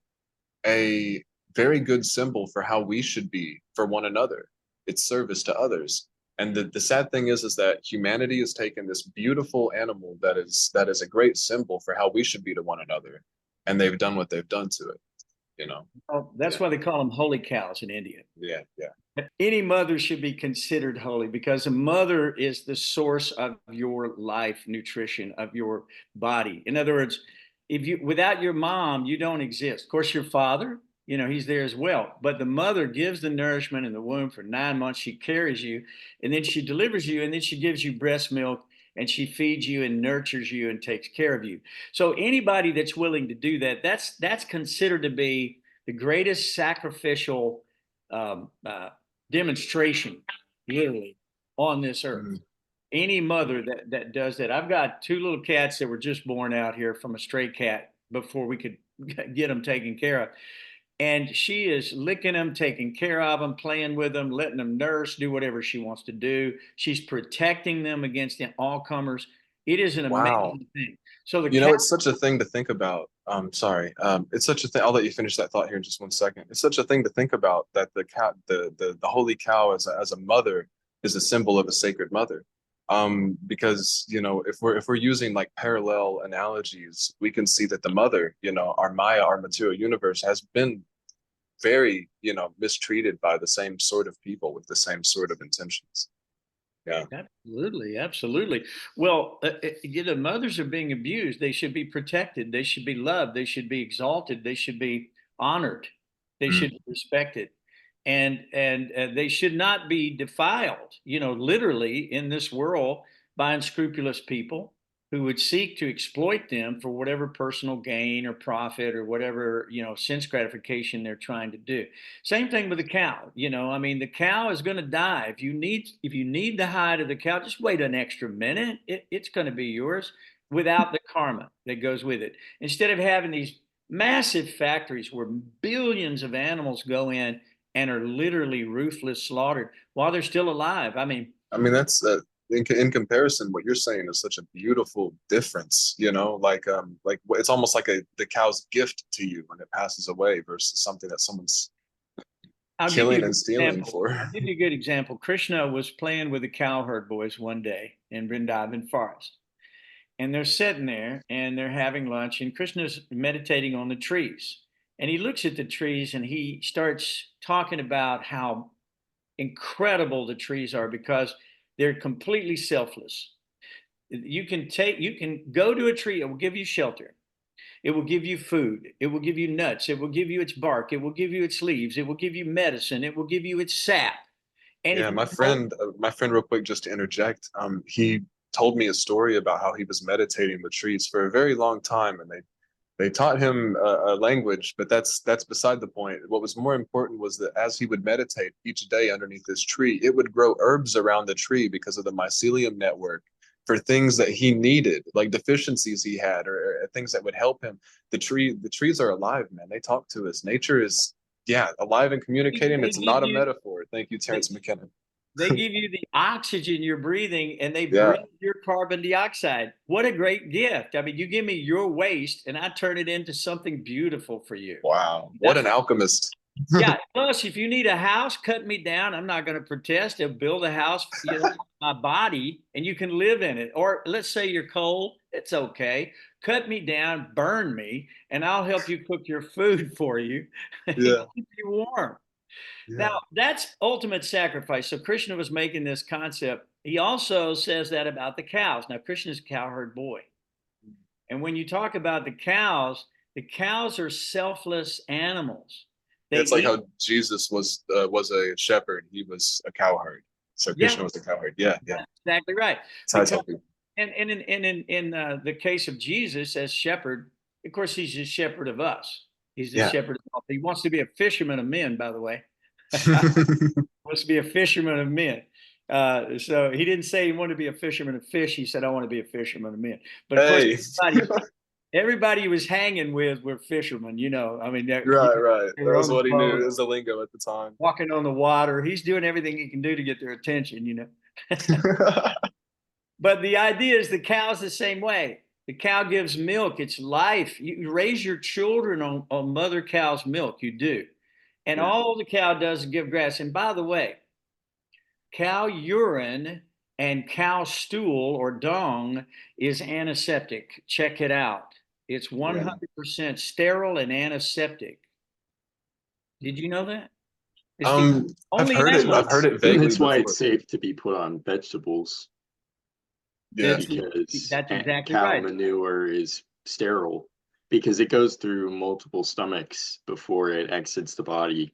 a very good symbol for how we should be for one another. It's service to others. And the sad thing is that humanity has taken this beautiful animal that is a great symbol for how we should be to one another, and they've done what they've done to it, you know. Oh, that's Yeah, why they call them holy cows in India. yeah, yeah. Any mother should be considered holy because a mother is the source of your life nutrition of your body. In other words, if you without your mom you don't exist. Of course your father, you know, he's there as well, but the mother gives the nourishment in the womb for 9 months. She carries you, and then she delivers you, and then she gives you breast milk, and she feeds you and nurtures you and takes care of you. So anybody that's willing to do that, that's considered to be the greatest sacrificial demonstration, literally, on this earth. Mm. Any mother that does that. I've got two little cats that were just born out here from a stray cat before we could get them taken care of. And she is licking them, taking care of them, playing with them, letting them nurse, do whatever she wants to do. She's protecting them against all comers. It is an Wow. amazing thing. So the You know, cat, it's such a thing to think about. Sorry. It's such a thing. I'll let you finish that thought here in just 1 second. It's such a thing to think about that the cat, the holy cow as a mother is a symbol of a sacred mother. Because, you know, if we're using like parallel analogies, we can see that the mother, you know, our Maya, our material universe has been very, you know, mistreated by the same sort of people with the same sort of intentions. Yeah. absolutely, absolutely. Well, you know, mothers are being abused. They should be protected. They should be loved. They should be exalted. They should be honored. They should Mm. be respected, and they should not be defiled. You know, literally in this world by unscrupulous people who would seek to exploit them for whatever personal gain or profit or whatever, you know, sense gratification they're trying to do. Same thing with the cow. You know, I mean, the cow is going to die. If you need the hide of the cow, just wait an extra minute. It's going to be yours without the karma that goes with it. Instead of having these massive factories where billions of animals go in and are literally ruthless slaughtered while they're still alive. I mean, I mean, that's in comparison, what you're saying is such a beautiful difference, you know, like it's almost like the cow's gift to you when it passes away versus something that someone's I'll give you a killing good and stealing example. for. I'll give you a good example. Krishna was playing with the cowherd boys one day in Vrindavan forest. And they're sitting there and they're having lunch, and Krishna's meditating on the trees. And he looks at the trees and he starts talking about how incredible the trees are because they're completely selfless. You can go to a tree, it will give you shelter. It will give you food. It will give you nuts. It will give you its bark. It will give you its leaves. It will give you medicine. It will give you its sap. And if Yeah, you don't, my friend, real quick, just to interject, he told me a story about how he was meditating with trees for a very long time, and they taught him a language, but that's beside the point. What was more important was that as he would meditate each day underneath this tree, it would grow herbs around the tree because of the mycelium network for things that he needed, like deficiencies he had or things that would help him. The trees are alive, man. They talk to us. Nature is, yeah, alive and communicating. they It's give not a you metaphor. Thank you, they, Terrence McKenna. they give you the oxygen you're breathing and they Yeah. breathe your carbon dioxide. What a great gift. I mean, you give me your waste and I turn it into something beautiful for you. Wow. What That's an alchemist. Yeah. Plus, if you need a house, cut me down. I'm not going to protest. They'll build a house, you know, my body, and you can live in it. Or let's say you're cold. It's okay. Cut me down, burn me, and I'll help you cook your food for you and Yeah. keep you warm. Now, Yeah. that's ultimate sacrifice. So Krishna was making this concept. He also says that about the cows. Now, Krishna's a cowherd boy. And when you talk about the cows are selfless animals. They It's like eat, how Jesus was a shepherd. He was a cowherd. So yeah, Krishna was a cowherd. Yeah, yeah. that's exactly right. That's how I Because tell people. in the case of Jesus as shepherd, of course, he's the shepherd of us. He's the Yeah. shepherd of all. He wants to be a fisherman of men, by the way. Wants to be a fisherman of men. So he didn't say he wanted to be a fisherman of fish. He said, I want to be a fisherman of men. But of course, Hey. everybody he was hanging with were fishermen, you know. I mean, Right, right. they That were was on the what he knew. boat, It was the lingo at the time. walking on the water. He's doing everything he can do to get their attention, you know. But the idea is the cow's the same way. The cow gives milk, it's life. You raise your children on mother cow's milk, you do. And Yeah. all the cow does is give grass. And by the way, Cow urine and cow stool or dung is antiseptic. Check it out. It's Yeah. 100% sterile and antiseptic. Did you know that? It's the Um, I've only heard That's it. why I've animal. heard it's it vaguely that's why before. it's safe to be put on vegetables, Yeah. That's exactly cow right. manure is sterile because it goes through multiple stomachs before it exits the body.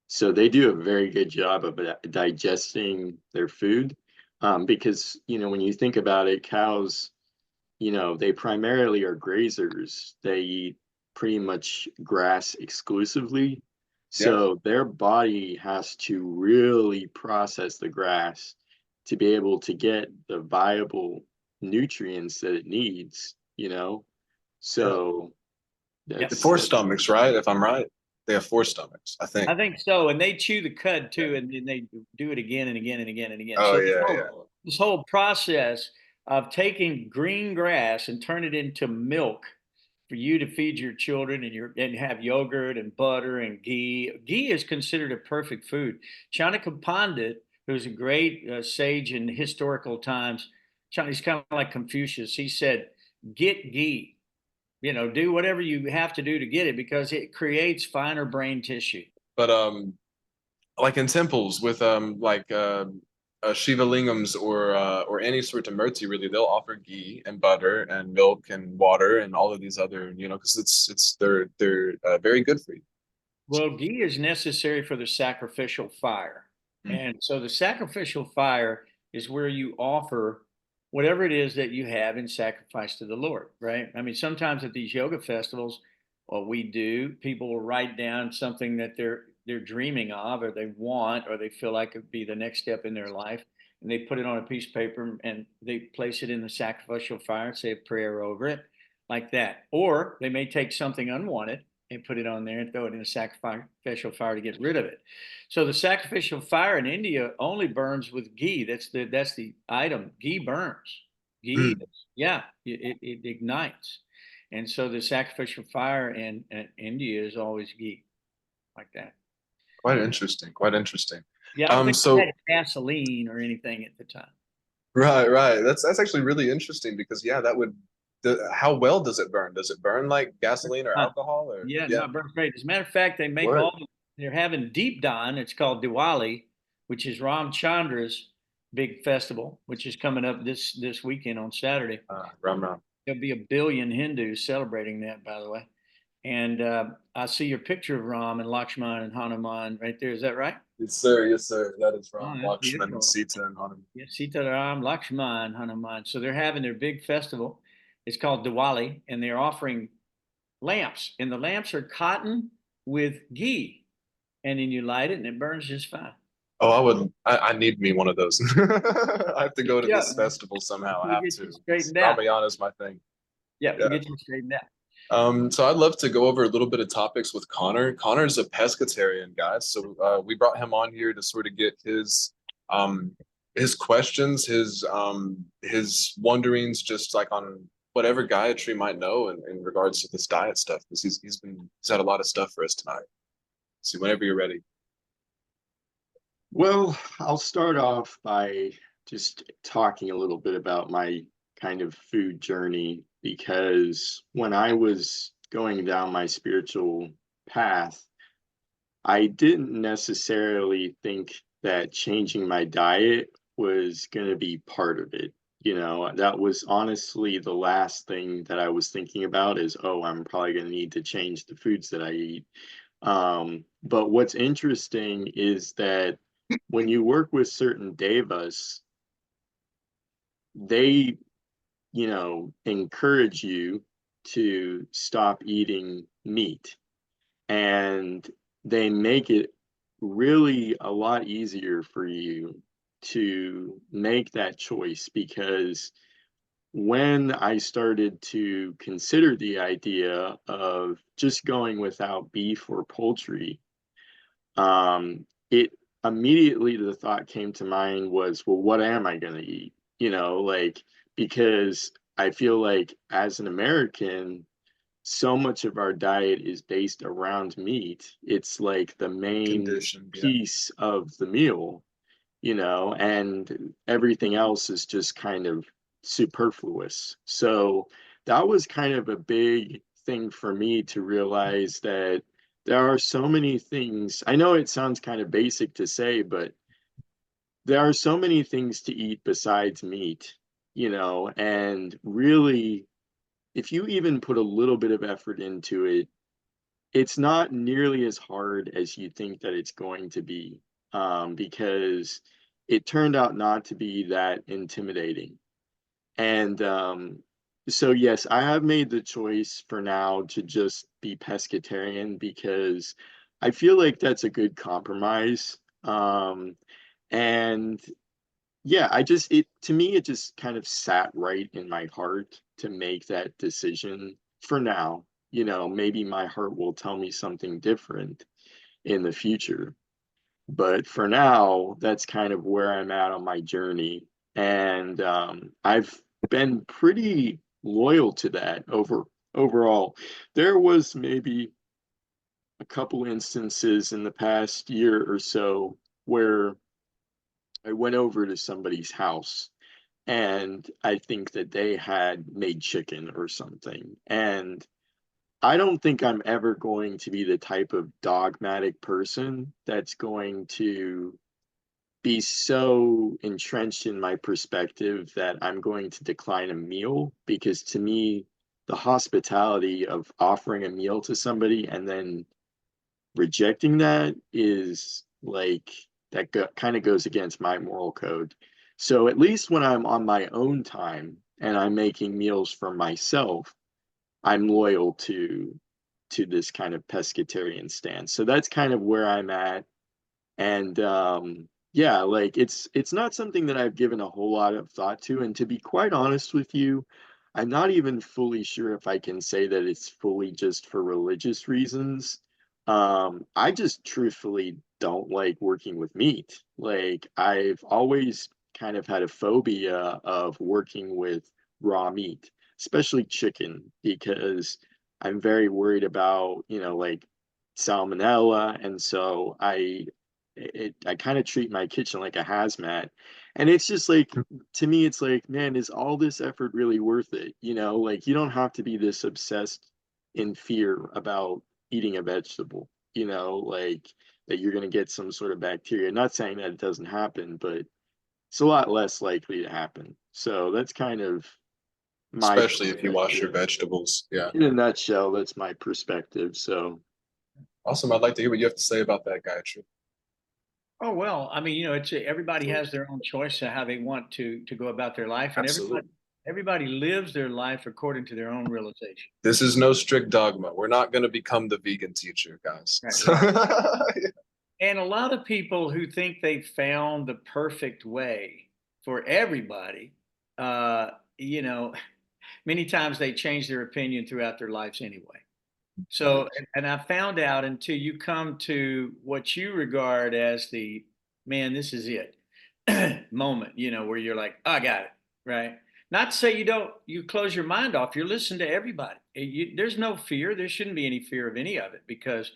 So they do a very good job of digesting their food. Because, when you think about it, cows, they primarily are grazers. They eat pretty much grass exclusively. Yeah. So their body has to really process the grass to be able to get the viable nutrients that it needs. Yeah. So Yep. The that's four that's stomachs, right? If I'm right, they have four stomachs, I think. I think so. And they chew the cud Yeah. too, and then they do it again and again and again and again. Oh So yeah, yeah. this whole process of taking green grass and turn it into milk for you to feed your children and have yogurt and butter and ghee. Ghee is considered a perfect food. Chanakya Pandit, who's a great sage in historical times, he's kind of like Confucius. He said, "Get ghee. Do whatever you have to do to get it because it creates finer brain tissue." But like in temples with Shiva lingams or any sort of murti, really, they'll offer ghee and butter and milk and water and all of these other, because they're very good for you. Well, ghee is necessary for the sacrificial fire. Mm. And so the sacrificial fire is where you offer whatever it is that you have in sacrifice to the Lord, right? I mean, sometimes at these yoga festivals, what we do, people will write down something that they're dreaming of or they want or they feel like it would be the next step in their life. And they put it on a piece of paper and they place it in the sacrificial fire and say a prayer over it, like that. Or they may take something unwanted and put it on there and throw it in a sacrificial fire to get rid of it. So the sacrificial fire in India only burns with ghee. That's the item. Ghee burns. Ghee, Mm. yeah, it ignites. And so the sacrificial fire in India is always ghee, like that. Quite interesting. Quite interesting. Yeah, I don't think they So had gasoline or anything at the time. right, right. That's actually really interesting because yeah, that would how well does it burn? Does it burn like gasoline or Uh, alcohol or yeah, no, yeah? it burns great. As a matter of fact, they make Word. they're having Deep Dawn. It's called Diwali, which is Ram Chandra's big festival, which is coming up this weekend on Saturday. Ram ram. There'll be 1 billion Hindus celebrating that, by the way. And I see your picture of Ram and Lakshman and Hanuman right there. Is that right? Yes, sir. Yes, sir. That is Oh, from that's Lakshman, beautiful. Sita, and Hanuman. Yeah, Sita Ram, Lakshman, Hanuman. So they're having their big festival. It's called Diwali, and they're offering lamps, and the lamps are cotton with ghee, and then you light it, and it burns just fine. Oh, I need me one of those. I have to go to Yeah, this festival somehow. I we'll have get you to. straightened out. Ramayana is my thing. Yeah, we'll Yeah. get you straightened out. So I'd love to go over a little bit of topics with Connor. Connor's a pescatarian, guys. So we brought him on here to sort of get um his questions, his wonderings, just like on whatever Gayatri might know in regards to this diet stuff, because he's had a lot of stuff for us tonight. See, whenever you're ready. Well, I'll start off by just talking a little bit about my kind of food journey because when I was going down my spiritual path, I didn't necessarily think that changing my diet was going to be part of it. That was honestly the last thing that I was thinking about is, oh, I'm probably going to need to change the foods that I eat. But what's interesting is that when you work with certain devas, they, encourage you to stop eating meat. And they make it really a lot easier for you to make that choice because when I started to consider the idea of just going without beef or poultry, it immediately the thought came to mind was, well, what am I going to eat? Like, because I feel like as an American, so much of our diet is based around meat. It's like the main Conditioned, yeah. piece of the meal. and everything else is just kind of superfluous. So that was kind of a big thing for me to realize that there are so many things. I know it sounds kind of basic to say, but there are so many things to eat besides meat, and really, if you even put a little bit of effort into it, it's not nearly as hard as you think that it's going to be, because it turned out not to be that intimidating. And so, yes, I have made the choice for now to just be pescatarian because I feel like that's a good compromise. And yeah, to me, it just kind of sat right in my heart to make that decision for now. Maybe my heart will tell me something different in the future. But for now, that's kind of where I'm at on my journey. And I've been pretty loyal to that overall. There was maybe a couple instances in the past year or so where I went over to somebody's house and I think that they had made chicken or something. And I don't think I'm ever going to be the type of dogmatic person that's going to be so entrenched in my perspective that I'm going to decline a meal, because to me, the hospitality of offering a meal to somebody and then rejecting that is like kind of goes against my moral code. So at least when I'm on my own time and I'm making meals for myself, I'm loyal to this kind of pescatarian stance. So that's kind of where I'm at. And yeah, like it's not something that I've given a whole lot of thought to. And to be quite honest with you, I'm not even fully sure if I can say that it's fully just for religious reasons. I just truthfully don't like working with meat. Like I've always kind of had a phobia of working with raw meat, especially chicken, because I'm very worried about, like salmonella. And so I kind of treat my kitchen like a hazmat. And it's just like, to me, it's like, man, is all this effort really worth it? Like you don't have to be this obsessed in fear about eating a vegetable, like that you're going to get some sort of bacteria. Not saying that it doesn't happen, but it's a lot less likely to happen. So that's kind of my Especially if you wash your perspective. vegetables. Yeah. In a nutshell, that's my perspective. So, Awesome. I'd like to hear what you have to say about that, Gayatri. Oh, well, I mean, everybody has their own choice of how they want to go about their life, and Absolutely. everybody lives their life according to their own realization. This is no strict dogma. We're not going to become the vegan teacher, guys. Right, So, right. And a lot of people who think they've found the perfect way for everybody, uh, you know, many times they change their opinion throughout their lives anyway. So, and I found out until you come to what you regard as the man, this is it moment, where you're like, I got it, right? Not to say you close your mind off, you're listening to everybody. There's no fear. There shouldn't be any fear of any of it because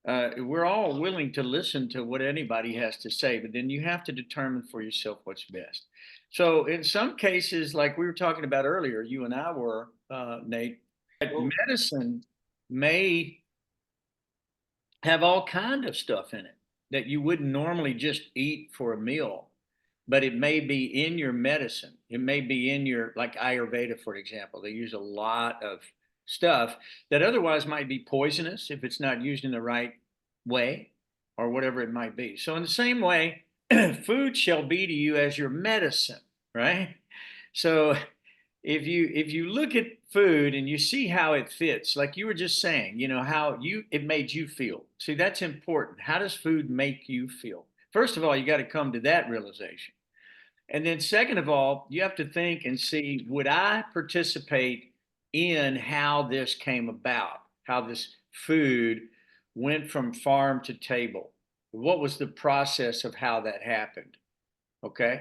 we're all willing to listen to what anybody has to say, but then you have to determine for yourself what's best. So, in some cases, like we were talking about earlier, you and I were, Nate, medicine may have all kind of stuff in it that you wouldn't normally just eat for a meal, but it may be in your medicine. It may be in your, like Ayurveda, for example. They use a lot of stuff that otherwise might be poisonous if it's not used in the right way or whatever it might be. So in the same way, food shall be to you as your medicine, right? So if you look at food and you see how it fits, like you were just saying, how it made you feel. See, that's important. How does food make you feel? First of all, you got to come to that realization. And then second of all, you have to think and see, would I participate in how this came about, how this food went from farm to table? What was the process of how that happened? Okay.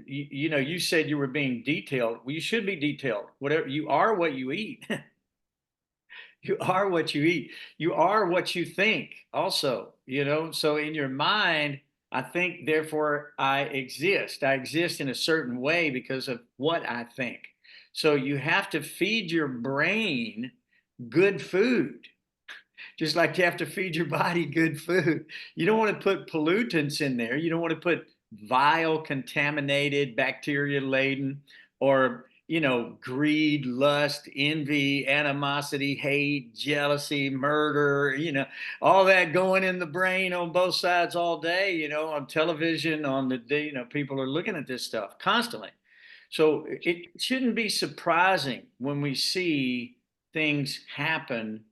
You said you were being detailed. Well, you should be detailed. Whatever you are, what you eat. You are what you eat. You are what you think, also, so in your mind, I think, therefore I exist. I exist in a certain way because of what I think. So you have to feed your brain good food, just like you have to feed your body good food. You don't want to put pollutants in there. You don't want to put vile, contaminated, bacteria laden, or, greed, lust, envy, animosity, hate, jealousy, murder, all that going in the brain on both sides all day, on television, on the day, people are looking at this stuff constantly. So it shouldn't be surprising when we see things happen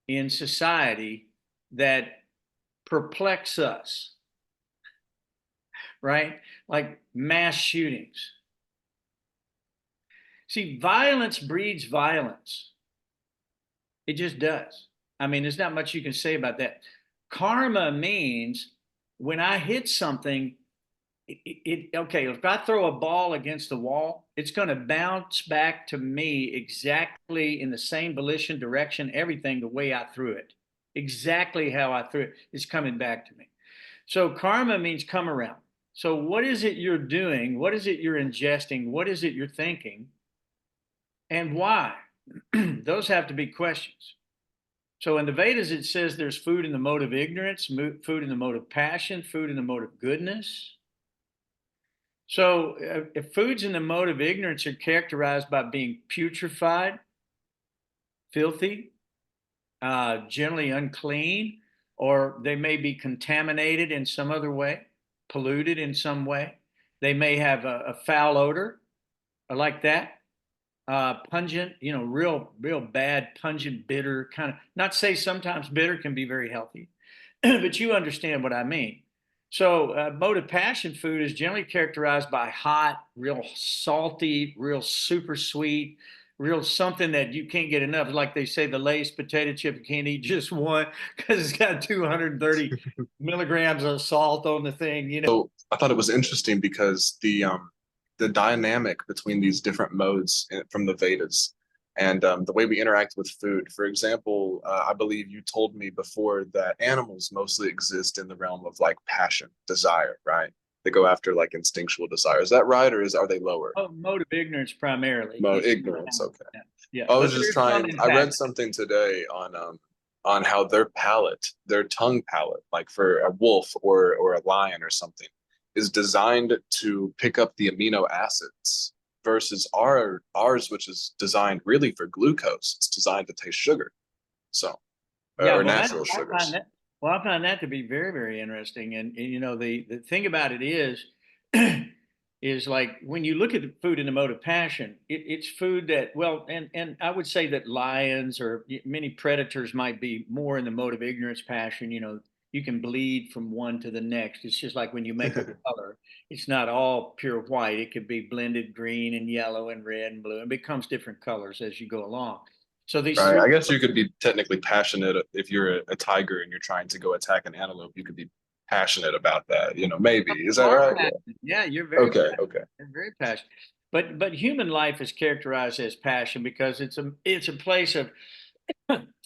in society that perplex us, right? Like mass shootings. See, violence breeds violence. It just does. I mean, there's not much you can say about that. Karma means when I hit something, okay, if I throw a ball against the wall, it's going to bounce back to me exactly in the same volition, direction, everything the way I threw it. Exactly how I threw it is coming back to me. So karma means come around. So what is it you're doing? What is it you're ingesting? What is it you're thinking? And why? Those have to be questions. So in the Vedas, it says there's food in the mode of ignorance, food in the mode of passion, food in the mode of goodness. So if foods in the mode of ignorance are characterized by being putrefied, filthy, generally unclean, or they may be contaminated in some other way, polluted in some way. They may have a foul odor like that. Pungent, real bad, pungent, bitter kind of, not say sometimes bitter can be very healthy, but you understand what I mean. So mode of passion food is generally characterized by hot, real salty, real super sweet, real something that you can't get enough. Like they say, the Lay's potato chip, you can't eat just one because it's got 230 milligrams of salt on the thing. So I thought it was interesting because the dynamic between these different modes from the Vedas and the way we interact with food. For example, I believe you told me before that animals mostly exist in the realm of like passion, desire, right? They go after like instinctual desire. Is that right, or are they lower? Oh, mode of ignorance primarily. Mode ignorance, okay. Yeah. I was just trying. I read something today on how their palate, their tongue palate, like for a wolf or a lion or something, is designed to pick up the amino acids versus ours, which is designed really for glucose. It's designed to taste sugar, so Yeah, or well, natural sugars. I find that to be very, very interesting. And the thing about it is, is like when you look at the food in the mode of passion, it's food that, well, and I would say that lions or many predators might be more in the mode of ignorance, passion. You can bleed from one to the next. It's just like when you make a color, it's not all pure white. It could be blended green and yellow and red and blue, and becomes different colors as you go along. So these Right. three. I guess you could be technically passionate if you're a tiger and you're trying to go attack an antelope. You could be passionate about that. Maybe. Is that right? Yeah. Yeah, you're very Okay. passionate. Okay. You're very passionate. But human life is characterized as passion because it's a place of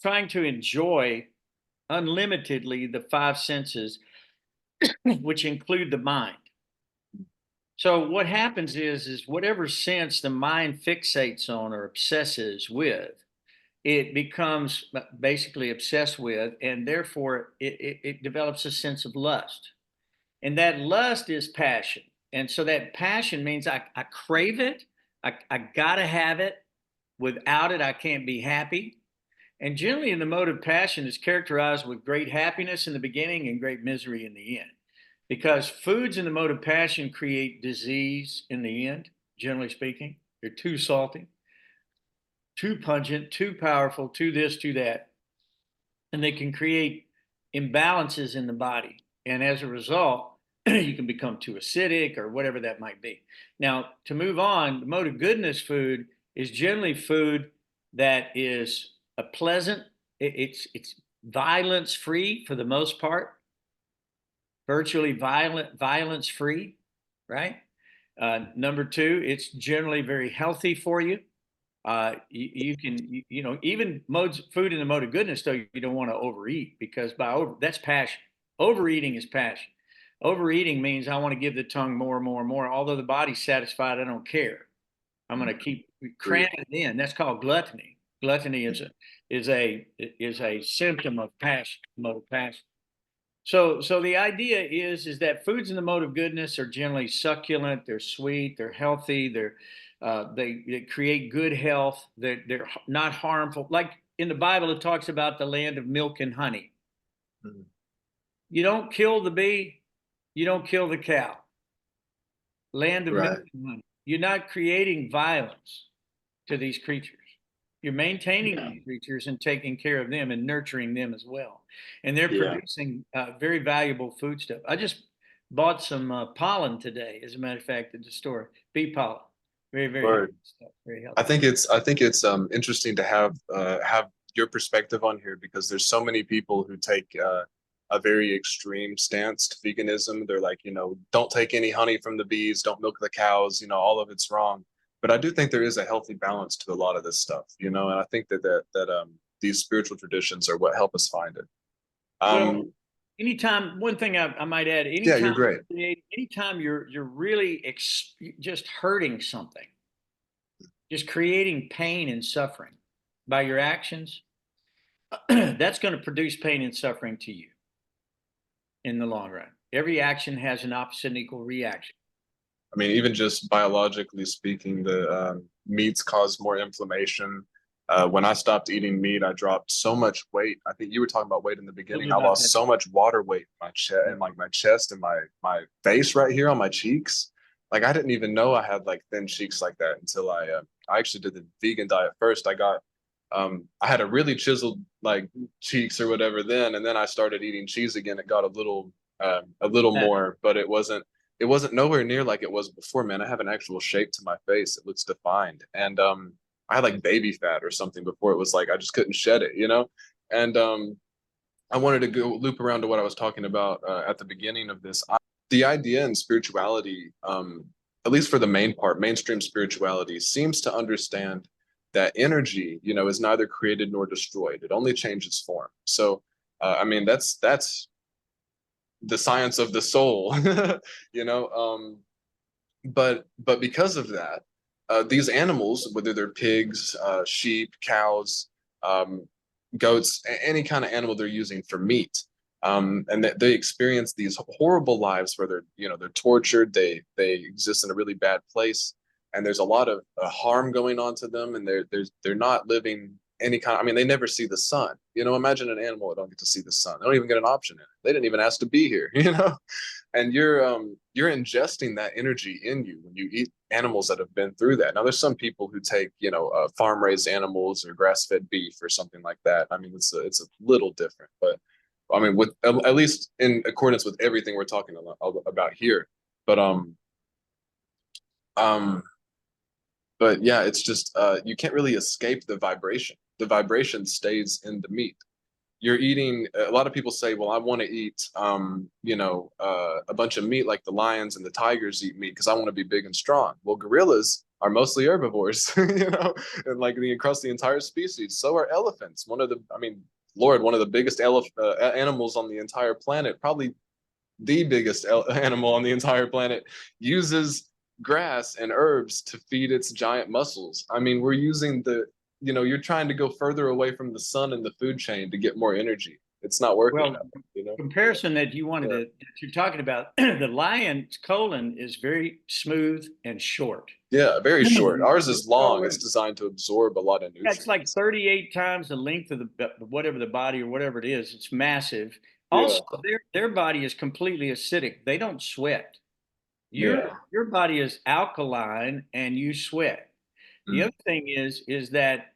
trying to enjoy unlimitedly the five senses, which include the mind. So what happens is whatever sense the mind fixates on or obsesses with, it becomes basically obsessed with, and therefore it develops a sense of lust. And that lust is passion. And so that passion means I crave it. I got to have it. Without it, I can't be happy. And generally, in the mode of passion is characterized with great happiness in the beginning and great misery in the end. Because foods in the mode of passion create disease in the end, generally speaking. They're too salty, too pungent, too powerful, too this, too that. And they can create imbalances in the body. And as a result, you can become too acidic or whatever that might be. Now, to move on, the mode of goodness food is generally food that is a pleasant, it's violence free for the most part, virtually violence free, right? Number two, it's generally very healthy for you. You can, even food in the mode of goodness, though, you don't want to overeat because that's passion. Overeating is passion. Overeating means I want to give the tongue more and more and more. Although the body's satisfied, I don't care. I'm going to keep cramming it in. That's called gluttony. Gluttony is a symptom of passion, mode of passion. So the idea is that foods in the mode of goodness are generally succulent. They're sweet. They're healthy. They create good health. They're not harmful. Like in the Bible, it talks about the land of milk and honey. Mhm. You don't kill the bee. You don't kill the cow. Land of Right. milk and honey. You're not creating violence to these creatures. You're maintaining these creatures and taking care of them and nurturing them as well. And they're producing very valuable food stuff. I just bought some pollen today, as a matter of fact, at the store. Bee pollen. Very, very healthy stuff. Very healthy. I think it's interesting to have your perspective on here, because there's so many people who take a very extreme stance to veganism. They're like, don't take any honey from the bees, don't milk the cows, all of it's wrong. But I do think there is a healthy balance to a lot of this stuff, and I think that these spiritual traditions are what help us find it. Well, anytime, one thing I might add, Yeah, you're great. anytime you're really just hurting something, just creating pain and suffering by your actions, that's going to produce pain and suffering to you in the long run. Every action has an opposite and equal reaction. I mean, even just biologically speaking, the meats cause more inflammation. When I stopped eating meat, I dropped so much weight. I think you were talking about weight in the beginning. I lost so much water weight in my chest, and like my chest and my face right here on my cheeks. Like I didn't even know I had like thin cheeks like that until I actually did the vegan diet first. I had a really chiseled like cheeks or whatever then, and then I started eating cheese again. It got a little more, but it wasn't nowhere near like it was before, man. I have an actual shape to my face. It looks defined. And I had like baby fat or something before. It was like I just couldn't shed it. And I wanted to go loop around to what I was talking about at the beginning of this. The idea in spirituality, at least for the main part, mainstream spirituality seems to understand that energy, is neither created nor destroyed. It only changes form. So, I mean, that's the science of the soul, you know. But because of that, these animals, whether they're pigs, sheep, cows, goats, any kind of animal they're using for meat, and they experience these horrible lives where they're tortured, they exist in a really bad place, and there's a lot of harm going on to them, and they're not living any kind. I mean, they never see the sun. Imagine an animal that don't get to see the sun. They don't even get an option in it. They didn't even ask to be here. And you're ingesting that energy in you when you eat animals that have been through that. Now, there's some people who take farm raised animals or grass fed beef or something like that. I mean, it's a little different, but I mean, with at least in accordance with everything we're talking about here. But um, but yeah, it's just you can't really escape the vibration. The vibration stays in the meat. You're eating. A lot of people say, "Well, I want to eat, a bunch of meat like the lions and the tigers eat meat because I want to be big and strong." Well, gorillas are mostly herbivores, and like across the entire species. So are elephants. Lord, one of the biggest animals on the entire planet, probably the biggest animal on the entire planet, uses grass and herbs to feed its giant muscles. I mean, we're using you're trying to go further away from the sun and the food chain to get more energy. It's not working. Well, comparison that you're talking about, the lion's colon is very smooth and short. Yeah, very short. Ours is long. It's designed to absorb a lot of nutrients. It's like 38 times the length of whatever the body or whatever it is. It's massive. Also, their body is completely acidic. They don't sweat. Your body is alkaline and you sweat. The other thing is that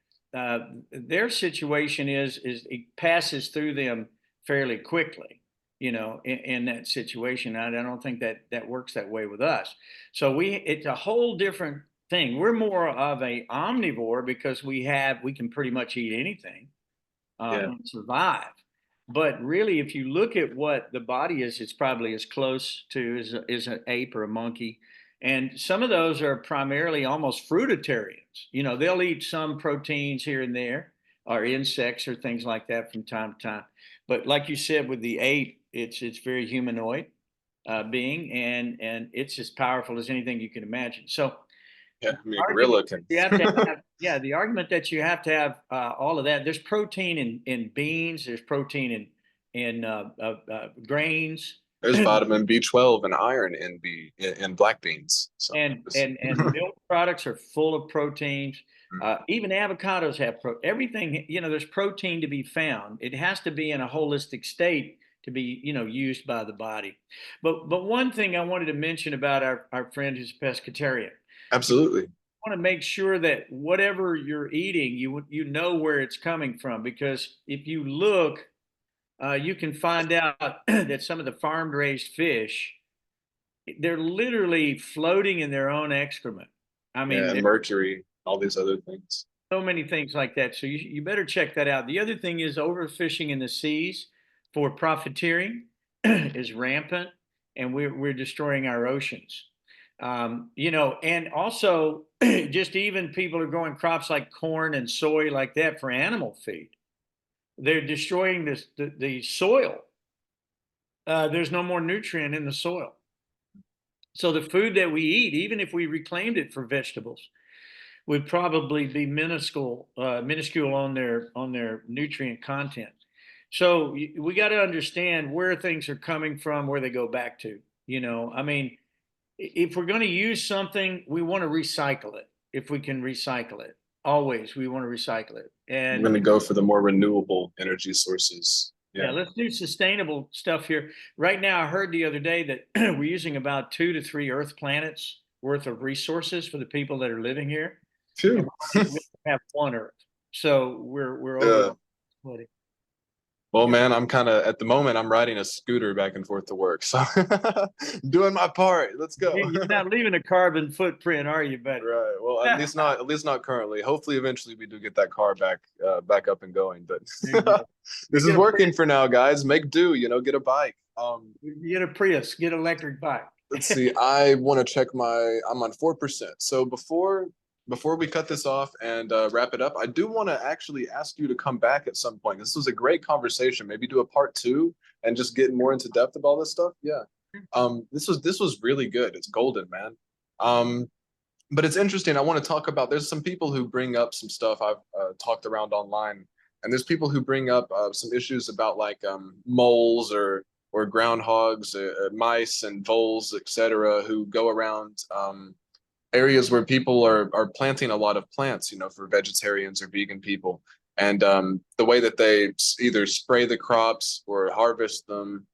their situation is it passes through them fairly quickly, in that situation. I don't think that works that way with us. So it's a whole different thing. We're more of a omnivore because we can pretty much eat anything and survive. But really, if you look at what the body is, it's probably as close to as an ape or a monkey. And some of those are primarily almost fruitarians. They'll eat some proteins here and there, or insects or things like that from time to time. But like you said, with the ape, it's very humanoid. being, and it's as powerful as anything you can imagine. So Yeah, I mean, a argument gorilla can. you have to have, yeah, the argument that you have to have all of that. There's protein in beans. There's protein in grains. There's vitamin B12 and iron in black beans. So And milk products are full of proteins. Even avocados have everything. There's protein to be found. It has to be in a holistic state to be used by the body. But one thing I wanted to mention about our friend who's a pescatarian. absolutely. Want to make sure that whatever you're eating, you know where it's coming from, because if you look, you can find out that some of the farm raised fish, they're literally floating in their own excrement. I mean, Yeah, and mercury, all these other things. so many things like that. So you better check that out. The other thing is overfishing in the seas for profiteering is rampant, and we're destroying our oceans. And also just even people are growing crops like corn and soy like that for animal feed. They're destroying the soil. There's no more nutrient in the soil. So the food that we eat, even if we reclaimed it for vegetables, would probably be minuscule on their nutrient content. So we got to understand where things are coming from, where they go back to. I mean, if we're going to use something, we want to recycle it. If we can recycle it, always we want to recycle it. And I'm going to go for the more renewable energy sources. yeah, let's do sustainable stuff here. Right now, I heard the other day that we're using about 2 to 3 Earth planets worth of resources for the people that are living here. Phew. And we have one Earth, so we're over. Well, man, I'm kind of at the moment I'm riding a scooter back and forth to work, so doing my part. Let's go. You're not leaving a carbon footprint, are you, buddy? Right. Well, at least not currently. Hopefully, eventually we do get that car back up and going. But this is working for now, guys. Make do. Get a bike. Get a Prius. Get an electric bike. Let's see. I want to check I'm on 4%. So before we cut this off and wrap it up, I do want to actually ask you to come back at some point. This was a great conversation. Maybe do a part 2 and just get more into depth of all this stuff. Yeah. This was really good. It's golden, man. But it's interesting. I want to talk about. There's some people who bring up some stuff I've talked around online, and there's people who bring up some issues about like moles or groundhogs, mice and voles, etc., who go around areas where people are planting a lot of plants, for vegetarians or vegan people. And the way that they either spray the crops or harvest them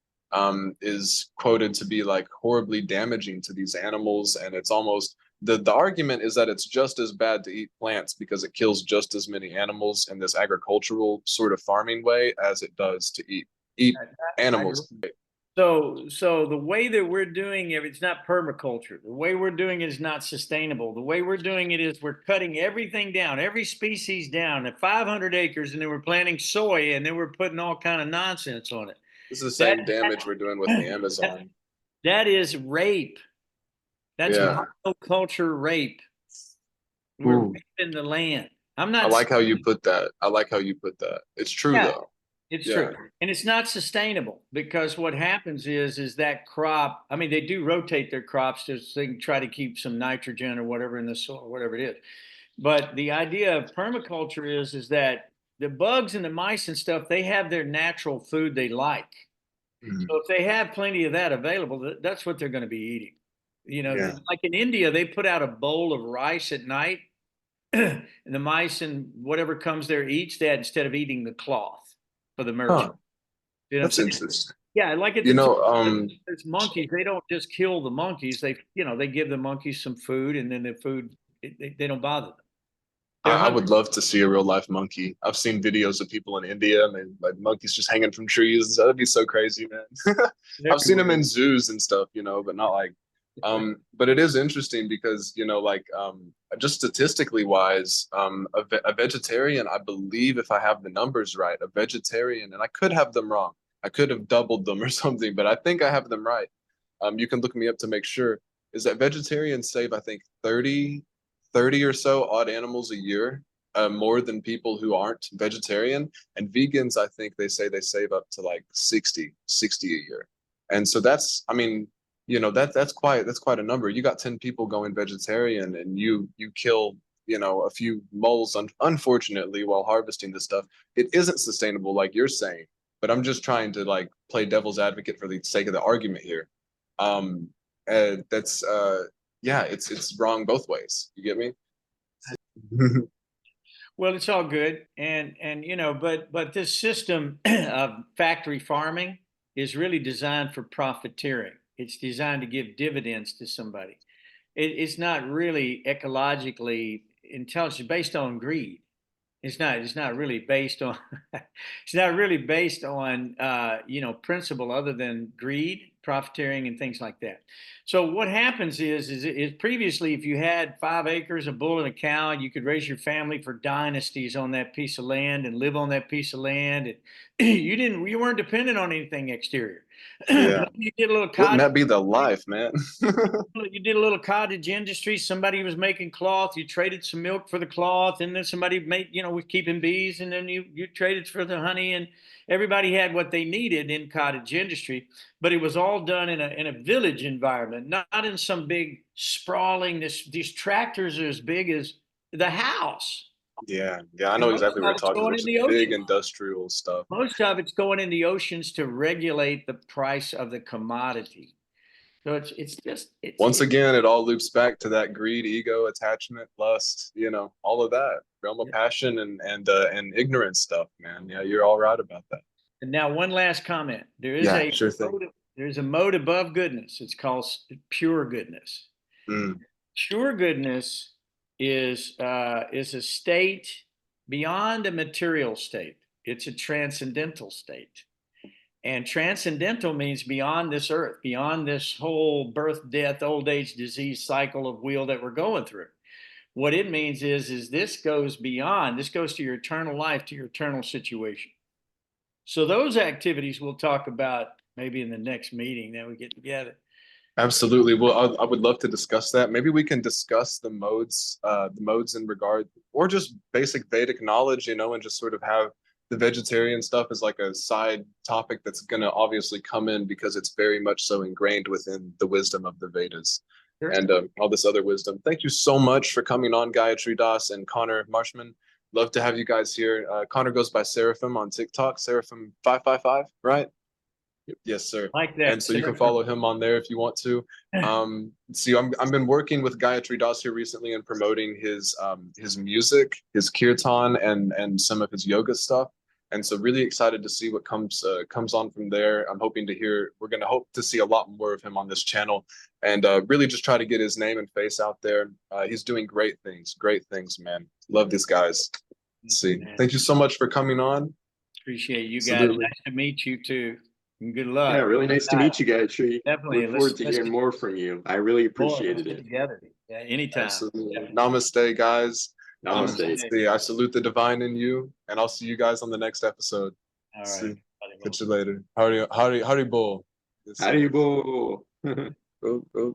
is quoted to be like horribly damaging to these animals. And it's almost, the argument is that it's just as bad to eat plants because it kills just as many animals in this agricultural sort of farming way as it does to eat animals. So the way that we're doing it, it's not permaculture. The way we're doing it is not sustainable. The way we're doing it is we're cutting everything down, every species down at 500 acres, and then we're planting soy, and then we're putting all kind of nonsense on it. This is the same damage we're doing with the Amazon. That is rape. That's monoculture rape. We're raping the land. I like how you put that. It's true though. It's true. And it's not sustainable, because what happens is that crop, I mean, they do rotate their crops so they can try to keep some nitrogen or whatever in the soil, whatever it is. But the idea of permaculture is that the bugs and the mice and stuff, they have their natural food they like. So if they have plenty of that available, that's what they're going to be eating. Like in India, they put out a bowl of rice at night, and the mice and whatever comes there eats that instead of eating the cloth for the merchant. That's interesting. Yeah, like there's monkeys. They don't just kill the monkeys. They give the monkeys some food, and then the food they don't bother them. I would love to see a real life monkey. I've seen videos of people in India and like monkeys just hanging from trees. That'd be so crazy, man. I've seen them in zoos and stuff, but not like. But it is interesting because just statistically wise, a vegetarian, I believe, if I have the numbers right, a vegetarian, and I could have them wrong, I could have doubled them or something, but I think I have them right. You can look me up to make sure. Is that vegetarians save, I think, 30 or so odd animals a year, more than people who aren't vegetarian. And vegans, I think they say they save up to like 60 a year. And so that's, I mean, you know, that's quite a number. You got 10 people going vegetarian, and you kill, you know, a few moles, unfortunately, while harvesting this stuff. It isn't sustainable, like you're saying. But I'm just trying to like play devil's advocate for the sake of the argument here. Um, that's yeah, it's wrong both ways. You get me? Well, it's all good, and you know, but this system of factory farming is really designed for profiteering. It's designed to give dividends to somebody. It's not really ecologically intelligent, it's based on greed. It's not really based on it's not really based on you know, principle other than greed, profiteering, and things like that. So what happens is previously, if you had 5 acres, a bull and a cow, you could raise your family for dynasties on that piece of land and live on that piece of land. And you weren't dependent on anything exterior. Yeah. You did a little Wouldn't cottage. that be the life, man? You did a little cottage industry. Somebody was making cloth. You traded some milk for the cloth, and then somebody made, you know, was keeping bees, and then you traded for the honey, and everybody had what they needed in cottage industry. But it was all done in a village environment, not in some big sprawling. These tractors are as big as the house, Yeah, yeah, I and know exactly what you're talking about, going in just the big ocean. industrial stuff. Most of it's going in the oceans to regulate the price of the commodity. So it's just Once again, it all loops back to that greed, ego, attachment, lust, you know, all of that realm of passion and ignorance stuff, man. Yeah, you're all right about that. And now one last comment. Yeah, sure thing. There's a mode above goodness. It's called pure goodness. Mm, Pure goodness is a state beyond a material state. It's a transcendental state. And transcendental means beyond this earth, beyond this whole birth, death, old age, disease cycle of wheel that we're going through. What it means is this goes beyond, this goes to your eternal life, to your eternal situation. So those activities we'll talk about maybe in the next meeting that we get together. absolutely. Well, I would love to discuss that. Maybe we can discuss the modes in regard, or just basic Vedic knowledge, you know, and just sort of have the vegetarian stuff as like a side topic that's going to obviously come in because it's very much so ingrained within the wisdom of the Vedas. Sure. And all this other wisdom. Thank you so much for coming on, Gayatri Das and Connor Marshman. Love to have you guys here. Connor goes by Seraphim on TikTok, Seraphim555, right? Yes, sir. Like that. And so you can follow him on there if you want to. See, I've been working with Gayatri Das here recently and promoting his music, his kirtan, and some of his yoga stuff. And so really excited to see what comes on from there. We're going to hope to see a lot more of him on this channel, and really just try to get his name and face out there. He's doing great things, man. Love these guys. Let's see. Thank you so much for coming on. Appreciate you guys. Absolutely. Nice to meet you too. And good luck. Yeah, really nice to meet you, Gayatri. Definitely. Look forward to hearing more from you. I really appreciated it. Together. Yeah, anytime. Absolutely. Yeah. Namaste, guys. Namaste. I salute the divine in you, and I'll see you guys on the next episode. All right. See. Catch you later. Hari Bol. Haribo. Go.